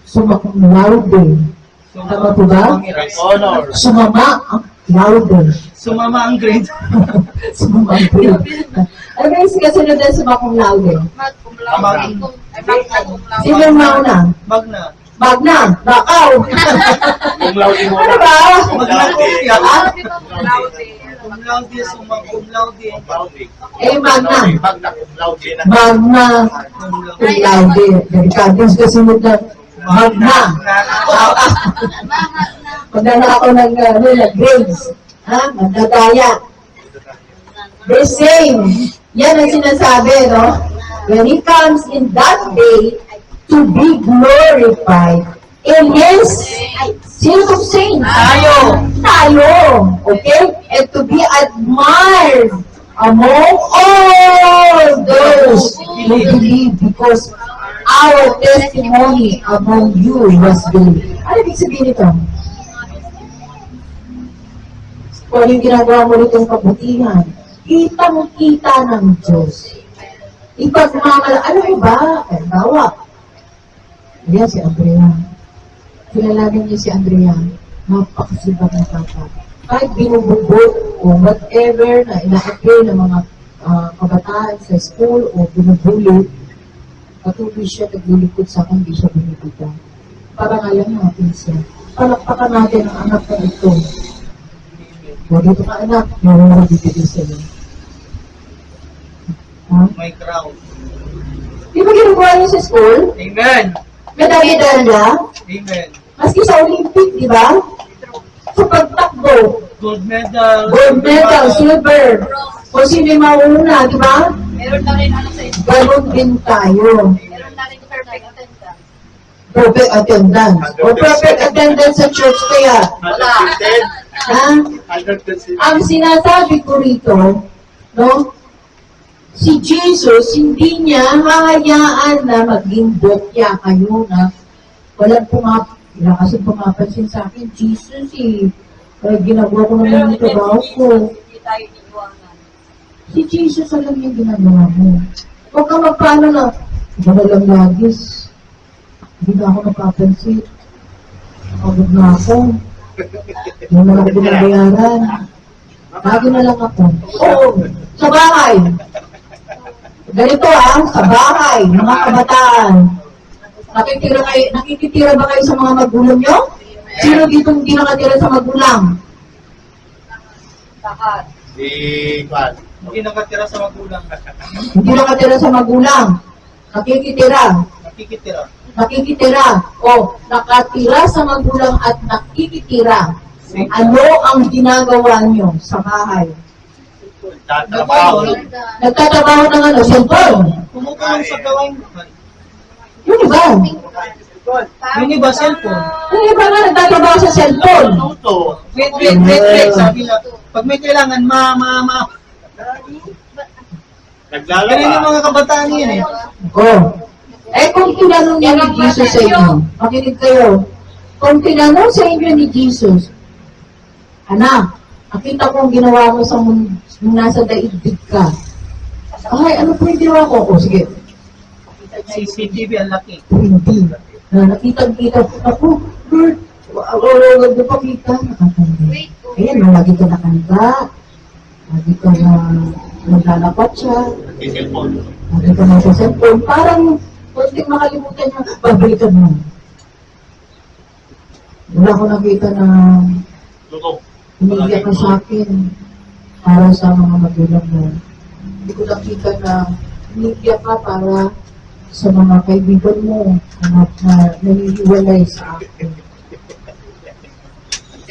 Sumakong laude. Tama po ba? Sumama ang laude. Sumama ang grade. Sumama ang grade. Ano ba yung kasunod na sumakong laude? Sino yung mauna? Magna. Bakaw. Kung laude mo Ano ba? Cum laude. Magna. Magna. Cum laude. Delikado sa kasunod na Magna. Magdala ako ng grades. Magdadaya. The same. Yan ang sinasabi, no? When He comes in that day to be glorified in His sins of saints. Tayo. Okay? And to be admired among all those who believe, because our testimony among you was believed. Ano ibig sabihin nito? Kung yung ginagawa mo nitong kabutihan, kitang-kita ng Diyos. Ano mo ba? Bawa. Yan si Andrea. Kilalanin niyo si Andrea. Napakasibag na tata. Kahit binubugbog o whatever na ina-apply ng mga kabataan sa school o binubuli, patuloy siya naglilikod sa akin, hindi siya binibigyan. Parangalan natin siya. Palakpakan natin ang anak na ito. O dito ka anak, yung mga bibigay sa'yo. Ha? My crown. Di ba ginagawa niyo sa school? Amen. Medalya-dalya? Amen. Maski sa Olympic, di ba? Sa pagtakbo, Gold medal. gold medal, silver. Kung sino yung mauna, di ba? Meron na rin ano sa ito. Ganon din tayo. Meron na rin perfect attendance. Perfect attendance. O perfect attendance sa church kaya. 100%. Ha? 100%. Ang sinasabi ko rito, no? Si Jesus, hindi niya hahayaan na maging bokya kayo na walang pumapansin sa akin. Jesus, ginagawa ko naman yung trabaho ko. Hindi tayo iniwanan. Si Jesus, alam niya yung ginagawa mo. Huwag ka magpaano na, gano'n lang lagis. Hindi na ako napapansin. Pagod na ako. Hindi na ako binabayaran. Lagi na lang ako. Oo, sa bahay. Ganito sa bahay, mga kabataan. Nakikitira ba kayo sa mga magulang nyo? Sino dito hindi nakatira sa magulang? Lahat. Si Juan. Hindi nakatira sa magulang. Hindi nakatira sa magulang. Nakikitira. Nakikitira. Nakikitira. O, nakatira sa magulang at nakikitira. Ano ang ginagawa nyo sa bahay? Tatrabaho. Nagtatrabaho ng cellphone. Kumukulong sa gawain buhay. Yung iba. Yung iba, cellphone. Yung iba nga nagtatrabaho sa cellphone. Tuto. Wait. Sabi na, pag may kailangan, Naglalaba. Ganun yung mga kabataan yun eh. Oh. Kung tinanong niya ni Jesus sa inyo, makinig kayo, kung tinanong sa inyo ni Jesus, anak, nakita ko ang ginawa mo sa nung nasa daigdig ka. Ay, ano po yung ginawa ko? O, sige. CCTV ang laki. Hindi. Nakita-kita. Ako, Lord, wag na pakita. Nakatanda. Ayan, lagi ka nakanda. Lagi ka na naglalapat siya. Si cellphone. Lagi ka na sa cellphone. Parang, kunting makalimutan niya, babalikan mo. Wala ko nakita na Tuto. umiiyak ka sa akin para sa mga magulang mo. Hindi ko nakita na umiiyak ka para sa mga kaibigan mo na naniniwalay sa akin.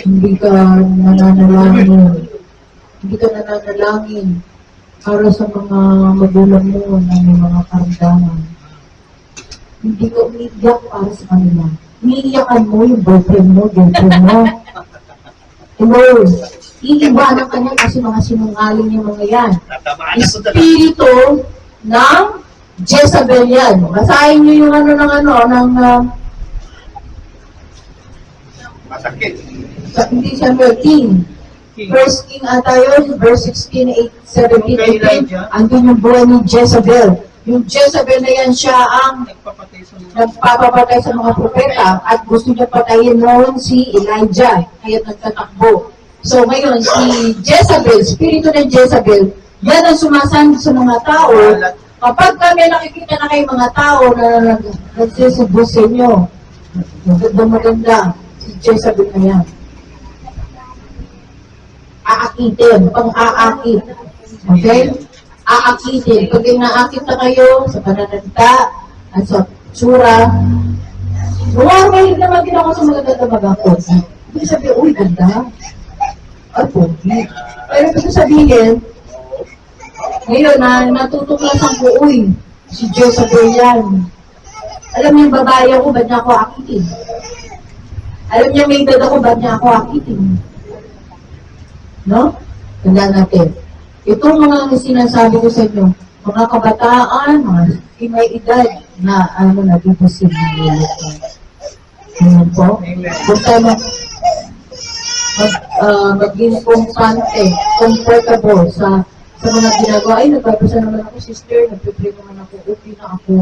Hindi ka nananalangin. Hindi ka nananalangin para sa mga magulang mo na may mga karamdaman. Hindi ka umiiyak para sa kanila. Umiiyakan mo yung boyfriend mo, girlfriend mo. Hello, iiwanan ka niya kasi mga sinungaling yung mga yan. Tatamaan ako talaga. Espiritu ng Jezebel yan. Basahin niyo yung Masakit. hindi siya King. First King ata yun, verse 16, 8, 17, 18. Andun yung buhay ni Jezebel. Yung Jezebel na yan siya ang Nagpapatay sa mga. nagpapapatay sa mga propeta at gusto niya patayin noon si Elijah. Kaya nagtatakbo. So ngayon, si Jezebel, spirito ng Jezebel, yan ang sumasandi sa mga tao. Kapag kami nakikita na kayo mga tao na nagsisubos sa inyo, maganda, si Jezebel na yan. Aakitin, pang-aakit. Okay? Aakitin. Pag inaakit na kayo sa pananalita at sa tsura, mahilig naman din ako sa maganda na mag-apogi. Hindi sabihin, uy, ganda. Ay, pogi. Pero gusto sabihin, ngayon na natutuklasan ko, uy, si Jezebel yan. Alam niyo yung babae ako, ba't niya ako akitin? Alam niya may edad ako, ba't niya ako akitin? No? Tandaan natin. Itong mga sinasabi ko sa inyo, mga kabataan, mga may edad na nagiging ng lilito. Ayan po. Kung tayo maging comfortable sa mga ginagawa. Ay, nagbabasa naman ako, sister, nagpipray naman ako, okay na ako.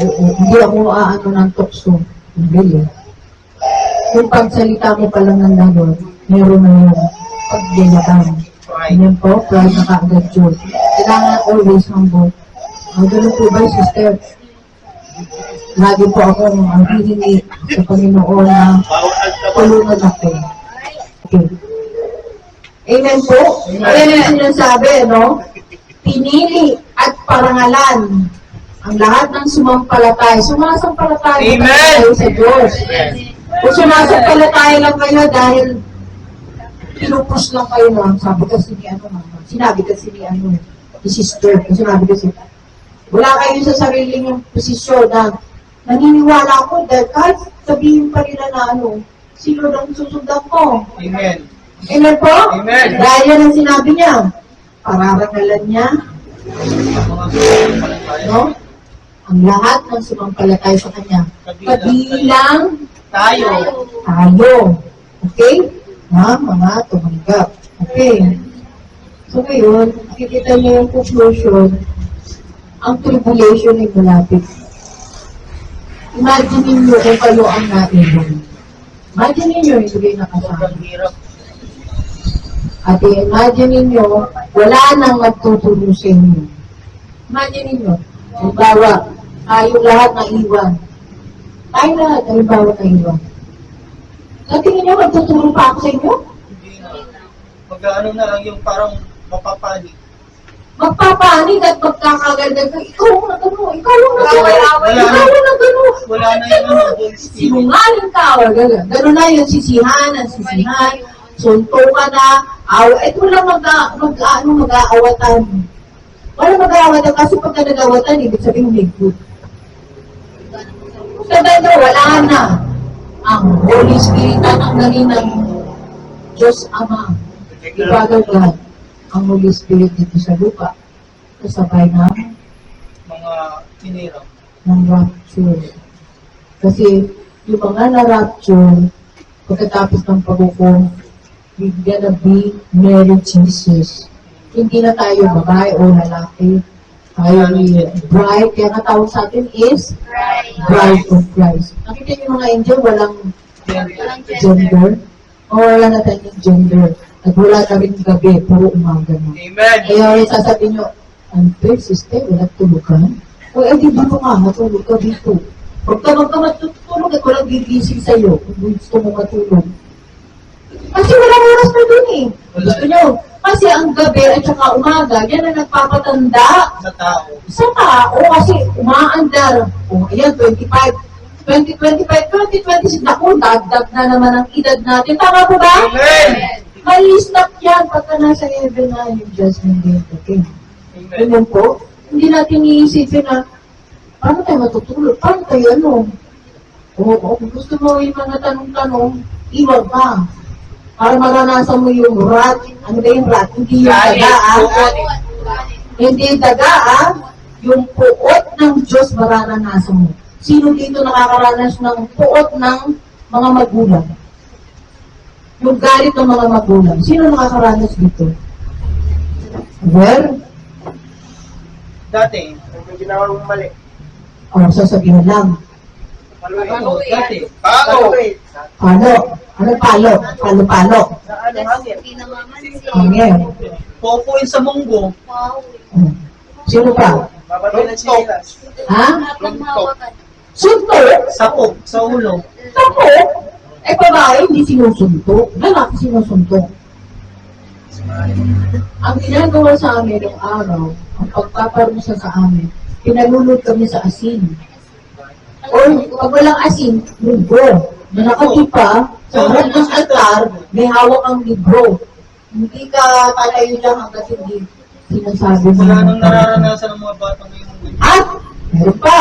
Oo, hindi ako ng tukso. Hindi. Kung pagsalita mo pa lang ng gano'n, meron na yun. Pagyayabang. Ayan po, pride na kaagad yun. Kailangan always humble. Ganun po ba, sister? Lagi po ako ang hihingi sa Panginoon na tulungan ako. Okay. Amen po. Ayan yung sinasabi, no? Pinili at parangalan ang lahat ng sumampalatay. Sumasampalatay Amen. kayo sa Diyos. Kung sumasampalatay lang kayo dahil pinupus lang kayo lang, sabi kasi ni sinabi kasi ni sister, sinabi kasi, wala kayo sa sariling yung posisyon na naniniwala ako dahil kahit sabihin pa nila na sino lang susundan ko. Amen. Amen po? Amen. Dahil yan ang sinabi niya. Pararangalan niya, no? Ang lahat ng sumampalatay sa kanya. Kabilang Tayo. Okay? Mga tumanggap. Okay. So ngayon, nakikita niyo yung conclusion, ang tribulation ay malapit. Imagine niyo kung kayo ang naiwan. Imagine niyo yung hindi nakasama. Sobrang hirap. At imagine niyo, wala nang magtutulong sa inyo. Imagine niyo, halimbawa, tayong lahat na iwan. Tayo lahat, halimbawa na iwan. Natingin niyo, magtutulong pa ako sa inyo? Hindi na. Mag-ano na lang yung parang mapapanik. Magpapanig at magkakaganda ka, ikaw ang nagano, ikaw ang nagano, Wala ikaw na. ang nagano. Wala na yung Holy Spirit. Sinungaling ka, o gano'n. Gano'n na yung sisihan, sunto ka na, ito lang mag-aawatan. Wala mag-aawatan kasi pagka nag-aawatan, ibig sabihin may good. Sabi nyo, wala na. Ang Holy Spirit ang naging ng Diyos Ama. Father God, ang Holy Spirit dito sa lupa. Kasabay ng Mga hinirap. rapture. Kasi yung mga na-rapture, pagkatapos ng pag-ukom, we're gonna be married Jesus. Hindi na tayo babae o lalaki. Tayo ni bride. Kaya nga tawag sa atin is bride of Christ. Nakita niyo mga angel, walang gender. O wala na tayong gender. At wala na rin gabi, puro umaga na. Amen. Kaya yung sasabihin nyo, Uncle, sister, walang tulugan? O, di dito ka, matulog ka dito. Huwag ka matutulog at walang gigising sa'yo kung gusto mo matulog. Kasi walang oras na dun eh. Gusto nyo, kasi ang gabi at saka umaga, yan ang nagpapatanda Sa tao. sa tao kasi umaandar. O, ayan, 2026, naku, dagdag na naman ang edad natin. Tama po ba? Amen. May stop yan pagka nasa heaven na yung judgment day. Okay. Amen. Ganun po, hindi natin iisipin na, paano tayo matutulog? Paano tayo Oo, kung gusto mo yung mga tanong-tanong, iwag ka. Para maranasan mo yung rat. Ano ba yung rat? Hindi yung daga, Hindi yung daga, Yung puot ng Diyos maranasan mo. Sino dito nakakaranas ng puot ng mga magulang? Yung galit ng mga magulang. Sino nakakaranas dito? Well, Dati. Kung ginawa mong mali. sasabihin lang. Dati. Pao! Palo. Ano palo? Palo-palo. Hindi namamansin. Hangin. Popoy sa munggo. Wow. Sino pa? Babagay ng sinilas. Ha? Habang hawakan. Sunto? Sapog sa ulo. Tapo? Babae, hindi sinusunto. Lalaki sinusunto. Ang ginagawa sa amin ng araw, ang pagpaparusa sa amin, pinalulod kami sa asin. Or, pag walang asin, libro. Na nakatipa, sa harap ng altar, may hawak ang libro. Hindi ka palayo lang hanggang hindi sinasabi mo. Wala nang nararanasan ng mga bata ngayon. At, meron pa,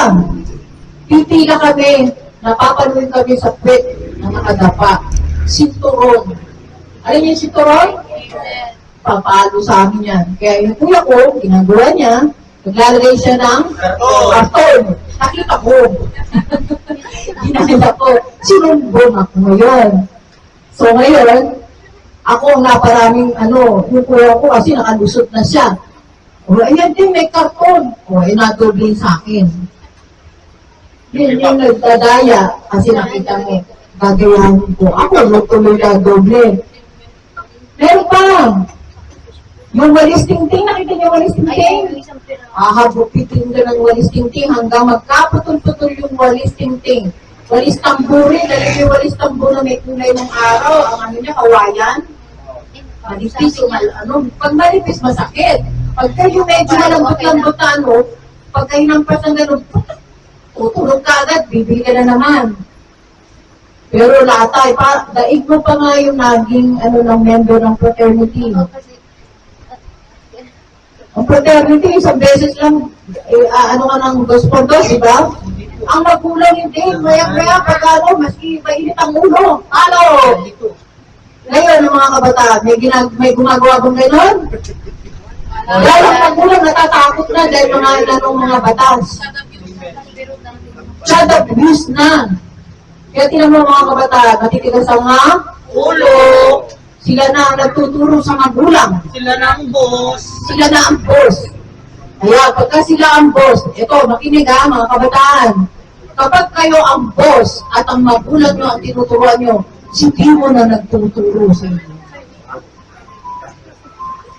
pipila kami, napapanuin kami sa pwet na nakadapa. Sinturon. Alam niyo yung sinturon? papalo sa amin yan. Kaya yung kuya ko, ginagawa niya, naglalagay siya ng karton. Nakita ko. Ginagawa ko. Sinumbong ako ngayon. So ngayon, ako ang naparaming yung kuya ko kasi nakalusot na siya. O, ayan din, may karton. O, nadoble sa akin. Yun yung nagdadaya kasi nakita mo, gagayahin ko. Ako, tuloy na doble. Meron pa. Yung walis tingting, nakita niyo walis tingting? Hagupitin ka ng walis tingting hanggang magkaputol-putol yung walis tingting. Walis tamburi, dahil yung walis tamburi na may kulay ng araw, ang ano niya, kawayan. Manipis, pag manipis, masakit. Pag kayo medyo malambot-lambot na pag kayo ng pasang gano'n, tutulog ka agad, bibili ka na naman. Pero latay, daig mo pa nga yung naging ng member ng fraternity. Ang fraternity, isang beses lang, ka ng gospel dos, di ba? Ang magulang hindi, maya-maya pag maski mainit ang ulo. Ngayon, ang mga kabataan, may gumagawa bang gano'n? Dahil ang magulang natatakot na dahil mga batas. Child abuse na. Kaya tinan mo mga kabataan, matitigas ang ulo. Sila na ang nagtuturo sa magulang. Sila na ang boss. Sila na ang boss. Kaya pagka sila ang boss, ito, makinig mga kabataan. Kapag kayo ang boss at ang magulang nyo ang tinuturuan nyo, hindi mo na nagtuturo sa inyo.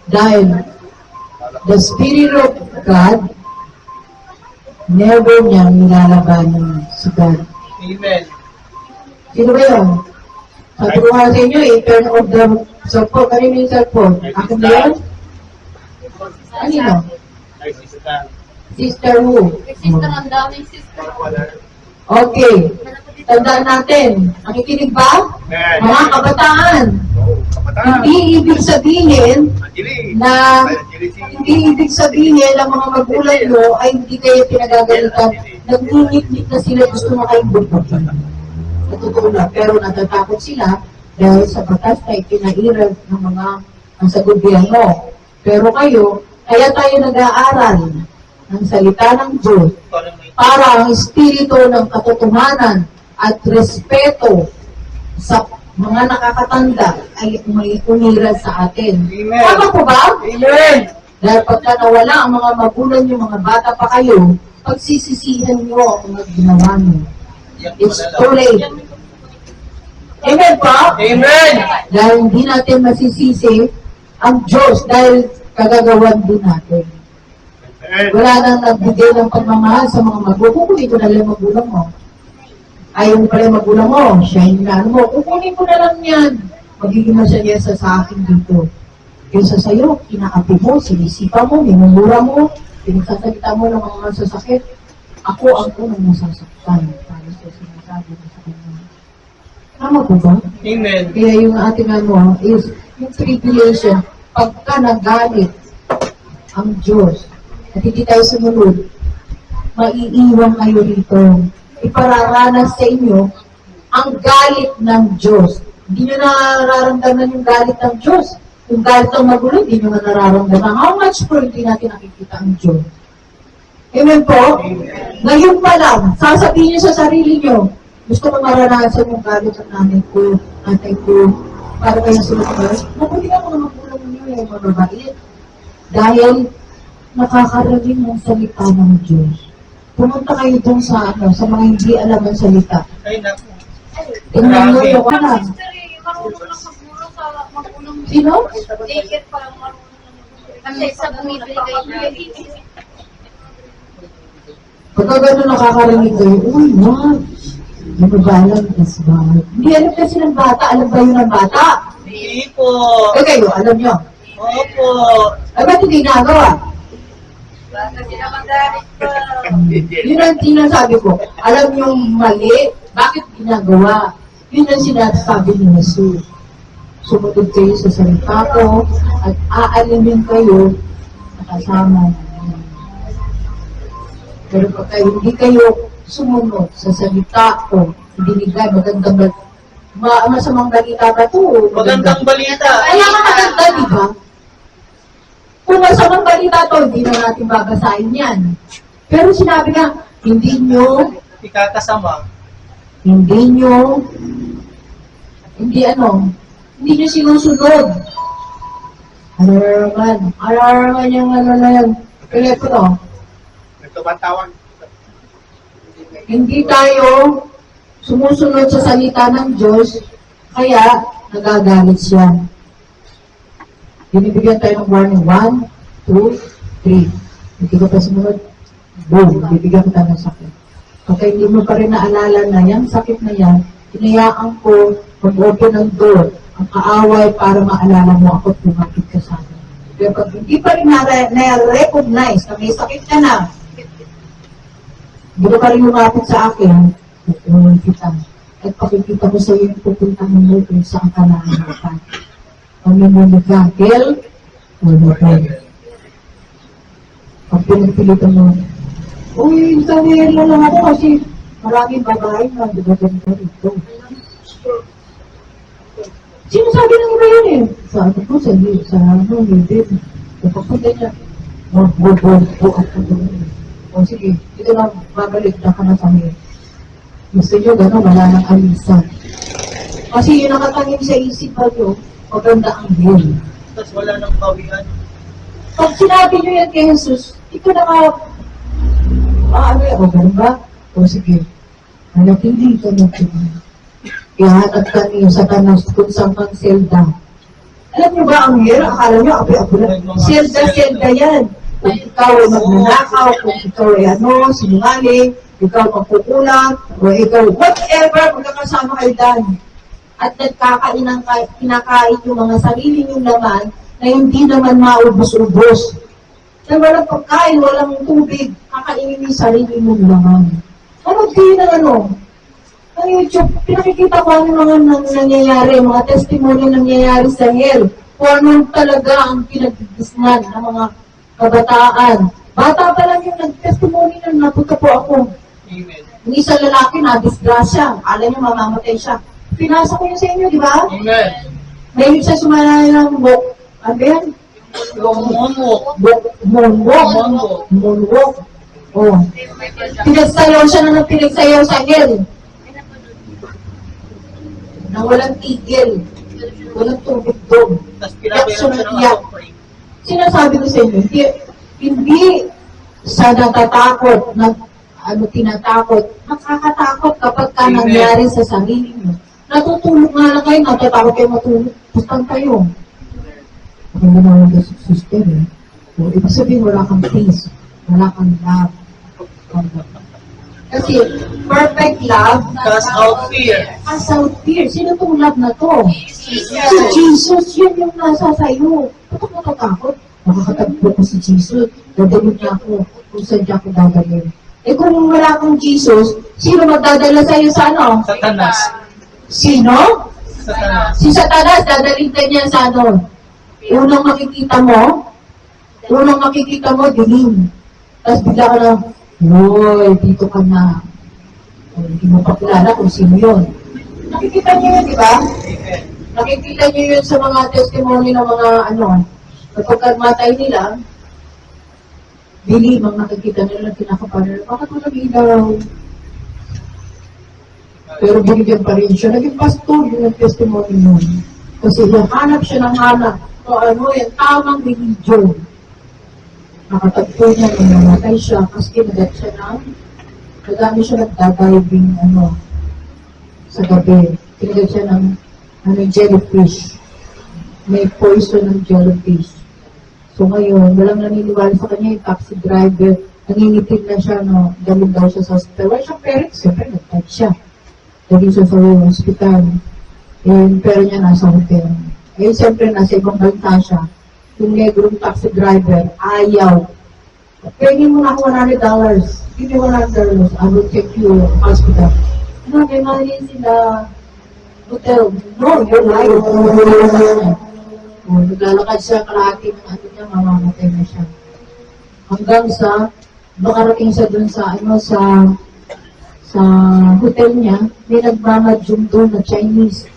Dahil the Spirit of God, never niya nilalabanan si God. Amen. Sino ba yun? Sabi ko nga sa inyo, turn off the cellphone. Kanino yung cellphone? Ako ba yun? Kanino? Ay, sister. Sister who? Sister, ang daming sister. Okay. Tandaan natin. Nakikinig ba? Amen. Mga kabataan. Kabataan. Hindi ibig sabihin Anjali. na Anjali si... hindi ibig sabihin ng mga magulang nyo ay hindi kayo pinagagalitan. Nagninit na sila gusto na kayong bubukin. Natutulog na. Pero natatakot sila dahil sa batas na ipinairal ng mga sa gobyerno. Pero kayo, kaya tayo nag-aaral ng salita ng Diyos para ang espiritu ng katotohanan at respeto sa mga nakakatanda ay may uniral sa atin. Amen. Tama po ba? Amen. Dahil pagka nawala ang mga magulang nyo, mga bata pa kayo, pagsisisihan nyo ang mga ginawa nyo. It's too late. Amen po? Amen. Dahil hindi natin masisisi ang Diyos dahil kagagawan din natin. Wala nang nagbigay ng pagmamahal sa mga magulang. Kukunin ko na lang magulang mo. Ayaw mo pala yung magulang mo. Siya yung inaano mo. Kukunin ko na lang yan. Magiging masyayesa sa akin dito. Kaysa sa'yo, kinakapi mo, sinisipa mo, minumura mo, pinagsasalita mo ng mga masasakit. Ako ang unang masasaktan para sa sinasabi mo sa kanya. Tama po ba? Amen. Kaya yung ating is yung tribulation, pagka nagalit ang Diyos, at hindi tayo sumunod, maiiwan kayo rito. Ipararanas sa inyo ang galit ng Diyos. Hindi nyo nararamdaman yung galit ng Diyos. Yung galit ng magulo, hindi nyo nararamdaman. How much po hindi natin nakikita ang Diyos? Amen po? Ngayon pa lang, sasabihin nyo sa sarili nyo, gusto ko maranasan yung galit ng nanay ko, tatay ko, para kayo sunod. Mabuti ka mga magulang nyo, mababait. Dahil nakakarating ng salita ng Diyos. Pumunta kayo dun sa mga hindi alam ang salita. Ay, naku. Tingnan nyo ito ka lang. Sister, marunong lang magmuro sa magulang. Sino? Daycare pa lang marunong lang. Kasi sa bumibili kayo na Pagka gano'n nakakarinig kayo, uy, what? Nababalang is bad. Hindi alam kasi ng bata. Alam ba yun ng bata? Hindi po. Eh kayo, alam nyo. Opo. Ay, ba't hindi nagawa? kasi naman galit pa. Yun ang sinasabi ko. Alam nyo mali, bakit ginagawa? Yun ang sinasabi ni Jesus. Sumunod kayo sa salita ko at aalimin kayo na kasama namin. Pero pag hindi kayo sumunod sa salita ko, binigay magandang masamang balita ba ito? Magandang balita. Kaya nga maganda, di ba? Kung masamang balita to, hindi na natin babasahin yan. Pero sinabi nga, hindi nyo sinusunod. Alarman yung ano na yan, telepono. Nagtumatawag. Hindi tayo sumusunod sa salita ng Diyos, kaya nagagalit siya. Binibigyan tayo ng warning. 1, 2, 3. Hindi ko pa sumunod. Boom, bibigyan kita ng sakit. Kaya hindi mo pa rin naalala na yung sakit na yan, hinayaan ko mag-open ng door, ang kaaway para maalala mo ako at lumapit ka sa akin. Kaya pag hindi pa rin na-recognize na may sakit ka na, hindi ka pa rin lumapit sa akin, tutulungan kita. At pakikita ko sa iyo yung pupuntahan mo kung saan ka nahihirapan. Pamimuli ka, hell, wala ka. Pag pinagpilitan mo, uy, sabihin mo lang ako kasi maraming babae na dumating ka rito. Sino sabi ng iba yun eh? Sabi ko sa hindi. Kapagpunta niya, mag-go ako doon. O sige, ito na, babalik na ka na sa amin. Gusto nyo gano'n, wala nang alisan. Kasi yung nakatangin sa isipan nyo, maganda ang yun. Tapos wala nang kawian. Pag sinabi nyo yan kay Jesus, ito na ka, ano yan, o ganun ba? O sige, anak, hindi ka na tingin. Ihanap ka niyo sa tanas kung saan kang selda. Alam niyo ba ang hira? Akala niyo, api-apo lang. Selda yan. Kung ikaw ay magnanakaw, kung ikaw ay sinungaling, ikaw magkukulang, o ikaw, whatever, magkakasama kayo dan. At kinakain yung mga sarili niyong laman na hindi naman maubos-ubos. Na walang pagkain, walang tubig, kakainin yung sarili mong laman. Ano din ang ang YouTube, pinakikita ko ano mga nangyayari, mga testimony nangyayari sa hell. Kung ano talaga ang pinagdisnan ng mga kabataan. Bata pa lang yung nag-testimony na napunta po ako. Amen. Yung isang lalaki na disgrasya, alam niyo mamamatay siya. Pinasa ko yun sa inyo, di ba? Amen. May siya sumanay ng bok. Ano yan? Moonwalk. Oh. Pinagsayaw siya na pinagsayaw sa hell. Na walang tigil. Walang tubig-dog. Tapos pinabayaran siya ng offering. Sinasabi ko sa inyo, hindi sa natatakot, tinatakot, nakakatakot kapag ka nangyari sa sarili mo. Natutulog nga lang kayo, natatakot kayo matulog, pustang kayo. Kaya naman ka sa sister eh. So, ibig sabihin, wala kang peace, wala kang love. Kasi, perfect love, Cast out fear. cast out fear. Sino itong love na to? Si Jesus, yun yung nasa sa'yo. Ba't ako natatakot? Makakatagpo ko si Jesus. Dadalhin niya ako kung saan niya ako dadalhin. Eh kung wala kang Jesus, sino magdadala sa'yo sa ano? Satanas. Sino? Satanas. Si Satanas, dadalhin ka niya sa ano? Unang makikita mo, dilim. Tapos bigla ka na, Uy, dito ka na. Hindi mo pa kilala kung sino yun. Nakikita niyo yun, di ba? Nakikita niyo yun sa mga testimony ng mga kapag matay nila, dilim ang nakikita nila ng kinakapanan. Bakit mo nag-ilaw? Pero binigyan pa rin siya. Naging pastor yung testimony nun. Kasi hanap siya ng hanap. So yung tamang religion. Nakatagpo niya, namatay siya, kasi kinagat siya madami siya nagdadiving, sa gabi. Kinagat siya ng, jellyfish. May poison ng jellyfish. So ngayon, walang naniniwala sa kanya, yung taxi driver, nangingitig na siya, galing daw siya sa hospital. Wala siyang parents, siyempre, nag-type siya. Galing siya sa hospital. Yung pera niya nasa hotel. Eh, siyempre, nasa ibang bansa siya. Yung negrong taxi driver, ayaw. Pwede mo na ako $100. Give me $100. I will take you to hospital. May mali sila. Hotel. No, you're lying. Naglalakad siya, kalahati ng niya, mamamatay na siya. Hanggang sa, makarating siya dun sa hotel niya, may nagmamadyong doon na Chinese.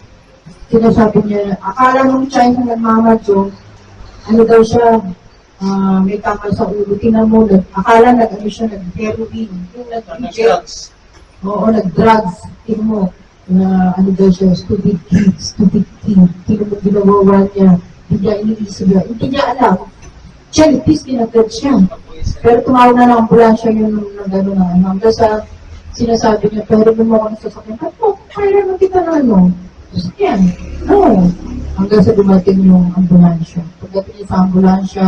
Sinasabi niya, akala nung Chinese nagmamadyong, daw siya, may kapal sa ulo. Tingnan mo, akala nag-ano siya, nag-heroin. Yung nag-inject. Drugs. Oo, nag-drugs. Tingnan mo, na ano daw siya, stupid kid. Tingnan mo, ginawawa niya. Hindi niya iniisip niya. Hindi niya alam. Chelpis, kinagad siya. Pero tumawag na ng ambulansya yun ng gano'n na. Hanggang sa sinasabi niya, pero mo ako ng sasakyan. Ano? Kaya naman kita na ano? Sasakyan. No. Hanggang sa dumating yung ambulansya. Pagdating niya sa ambulansya,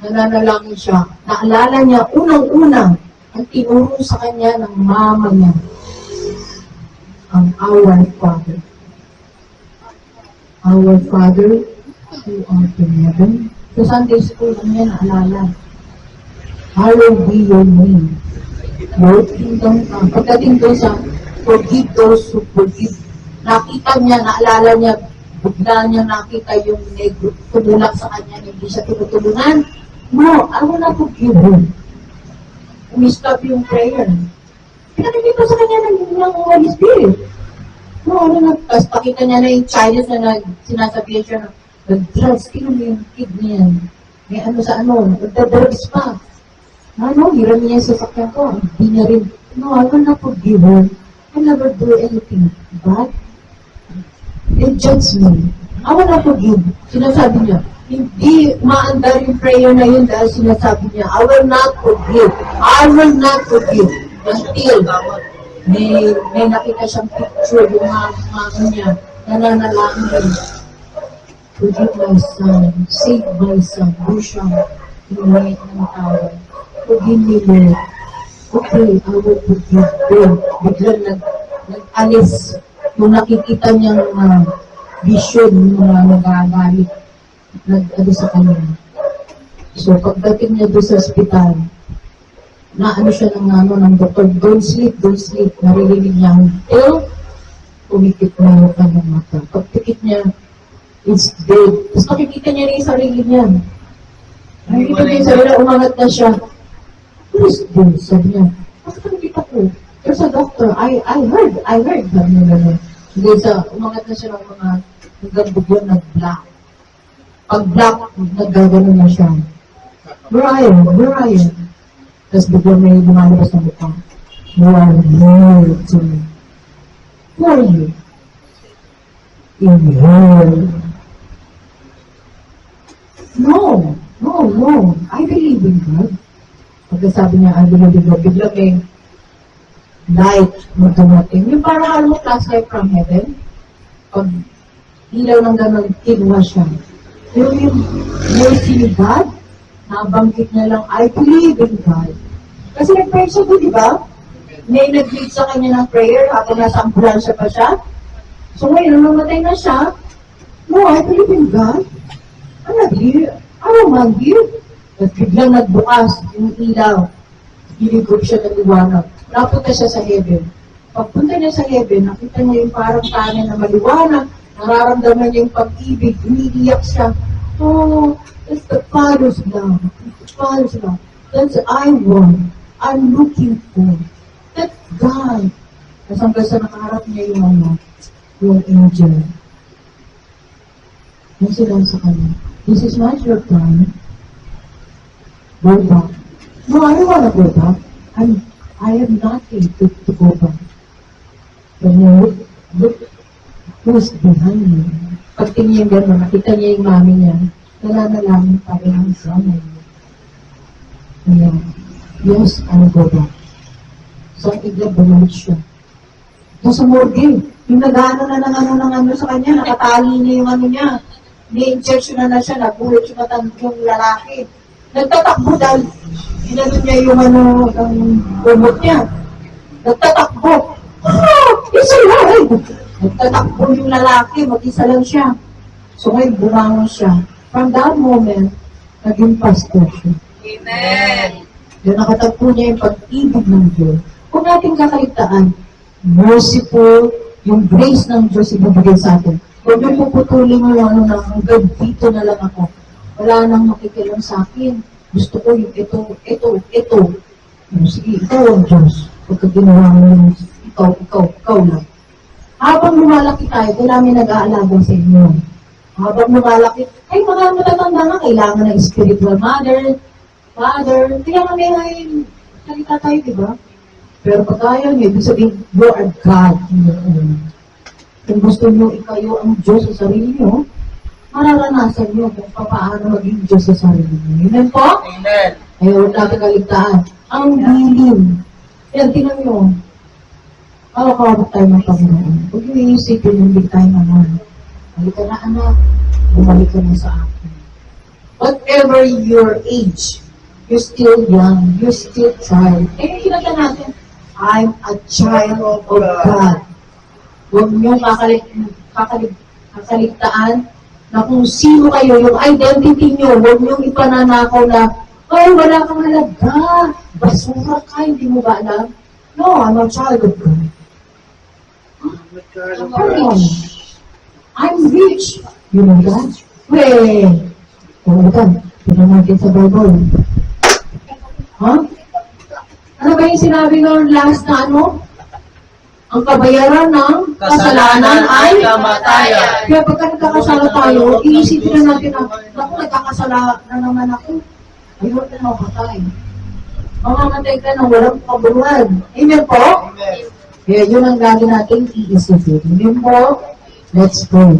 nananalangin siya. Naalala niya, unang-una, ang tinuro sa kanya ng mama niya, ang Our Father. Our Father, who art in heaven. Sa Sunday school, ano yan, naalala. Hallowed be your name. Lord, kingdom come. Pagdating doon sa forgive those who forgive, nakita niya, naalala niya, bigla niya nakita yung negro, tumulak sa kanya, hindi siya tinutulungan. No, I will not forgive him. Umistop yung prayer. Pinakikita sa kanya ng Holy Spirit. No, ano na, tapos pakita niya na yung Chinese na sinasabihan siya na, nag-drugs, tingnan mo yung kid niya. May ano sa ano, nagda-drugs pa. Ano, hiram niya yung sasakyan ko. Hindi niya rin, no, I will not forgive her. I never do anything bad. They judge me. I will not forgive. Sinasabi niya, hindi maandar yung prayer na yun dahil sinasabi niya, I will not forgive. I will not forgive. Until may nakita siyang picture yung mga niya, nananalangin. Forgive my son, save my son, do siyang hinahit ng tao. Forgive me, Lord. Okay, I will forgive them. Biglang nag-alis yung nakikita niyang vision yung mga nagagalit. Nag-alis sa kanya. So, pagdating niya doon sa ospital, naano siya ng doktor, don't sleep. Naririnig niya until umikit na yung kanyang mata. Pagtikit niya, it's dead. Tapos nakikita niya rin yung sarili niya. Nakikita niya yung sarili, umangat na siya. Who's this? Sabi niya, bakit nakikita ko? Pero sa doctor, I heard. Sabi niya gano'n. Hindi sa, umangat na siya ng mga hanggang biglang nag-black. Pag black, nag-gano'n na siya. Where are you? Tapos biglang may lumalabas na mukha. You are here to me. Who are you? In hell. No. I believe in God. Pagkasabi niya, I believe in God. Biglang may light na dumating. Yung parang alam mo, flashlight from heaven. Pag ilaw ng gano'n, kinuha siya. Pero yung mercy ni God, nabanggit niya lang, I believe in God. Kasi nag-pray siya doon, di ba? May nag-lead sa kanya ng prayer habang nasa ambulansya pa siya. So ngayon, nung namatay na siya, no, I believe in God. I'm not here. I don't want you. At biglang nagbukas yung ilaw. Giligop siya ng liwanag. Napunta siya sa heaven. Pagpunta niya sa heaven, nakita niya yung parang kanan na maliwanag. Nararamdaman niya yung pag-ibig. Umiiyak siya. Oh, that's the Father's love. The Father's love. That's I want. I'm looking for. That's God. Tapos hanggang sa nakaharap niya yung angel. Yung sila sa kanya. This is not your time. Go back. No, I don't want to go back. I have nothing to go back. But look who's behind me. Pagtingin niya gano'n, nakita niya yung mami niya. Nananalangin pa rin ang sana niya. Kaya, yes, I'll go back. So, igla bumalik siya. Doon sa morgue, yung nag-ano na ng ano sa kanya, nakatali niya yung ano niya. Ni-injection na siya, nagulit yung lalaki. Nagtatakbo dahil inano niya yung ang bumot niya. Nagtatakbo. Oh, it's alive! Nagtatakbo yung lalaki, mag-isa lang siya. So ngayon, bumangon siya. From that moment, naging pastor siya. Amen. Yung nakatagpo niya yung pag-ibig ng Diyos. Kung natin kakalitaan, merciful, yung grace ng Diyos ibibigay sa atin. Huwag yung puputulin mo yung na hanggang dito na lang ako. Wala nang makikilang sa akin. Gusto ko yung ito. Sige, ikaw ang Diyos. Pagka ginawa mo yung ikaw lang. Habang lumalaki tayo, kailangan nag-aalaga sa inyo. Habang lumalaki, ay mga matatanda na, kailangan ng spiritual mother, father, kaya kami ngayon, salita tayo, di ba? Pero pag ayaw niyo, ibig sabihin, you are God in your own. Kung gusto niyo ikayo ang Diyos sa sarili niyo, mararanasan niyo kung paano maging Diyos sa sarili niyo. Amen po? Amen. Ayaw natin kaligtaan. Ang hiling. Yan, tingnan niyo. Kawak-kawak tayo ng Panginoon. Huwag niyo iisipin, hindi tayo naman. Balik ka na, anak. Bumalik ka na sa akin. Whatever your age, you're still young, you're still child. Eh, kinata natin, I'm a child of God. Huwag niyong kakaligtaan na kung sino kayo, yung identity niyo, huwag niyong ipananakaw na, ay, wala kang halaga, basura ka, hindi mo ba alam? No, I'm a child of God. Come on. I'm rich. You know that? Wait. Oo ka. Tignan natin sa Bible. Ha? Ano ba yung sinabi ng last na ano? Ang kabayaran ng kasalanan ay kamatayan. Kaya pagka nagkakasala tayo, iisipin na natin na, naku, nagkakasala na naman ako. Ayun na mapatay. Mamamatay ka na walang kaburuan. Amen po? Amen. Kaya yun ang lagi natin iisipin. Amen po? Let's pray.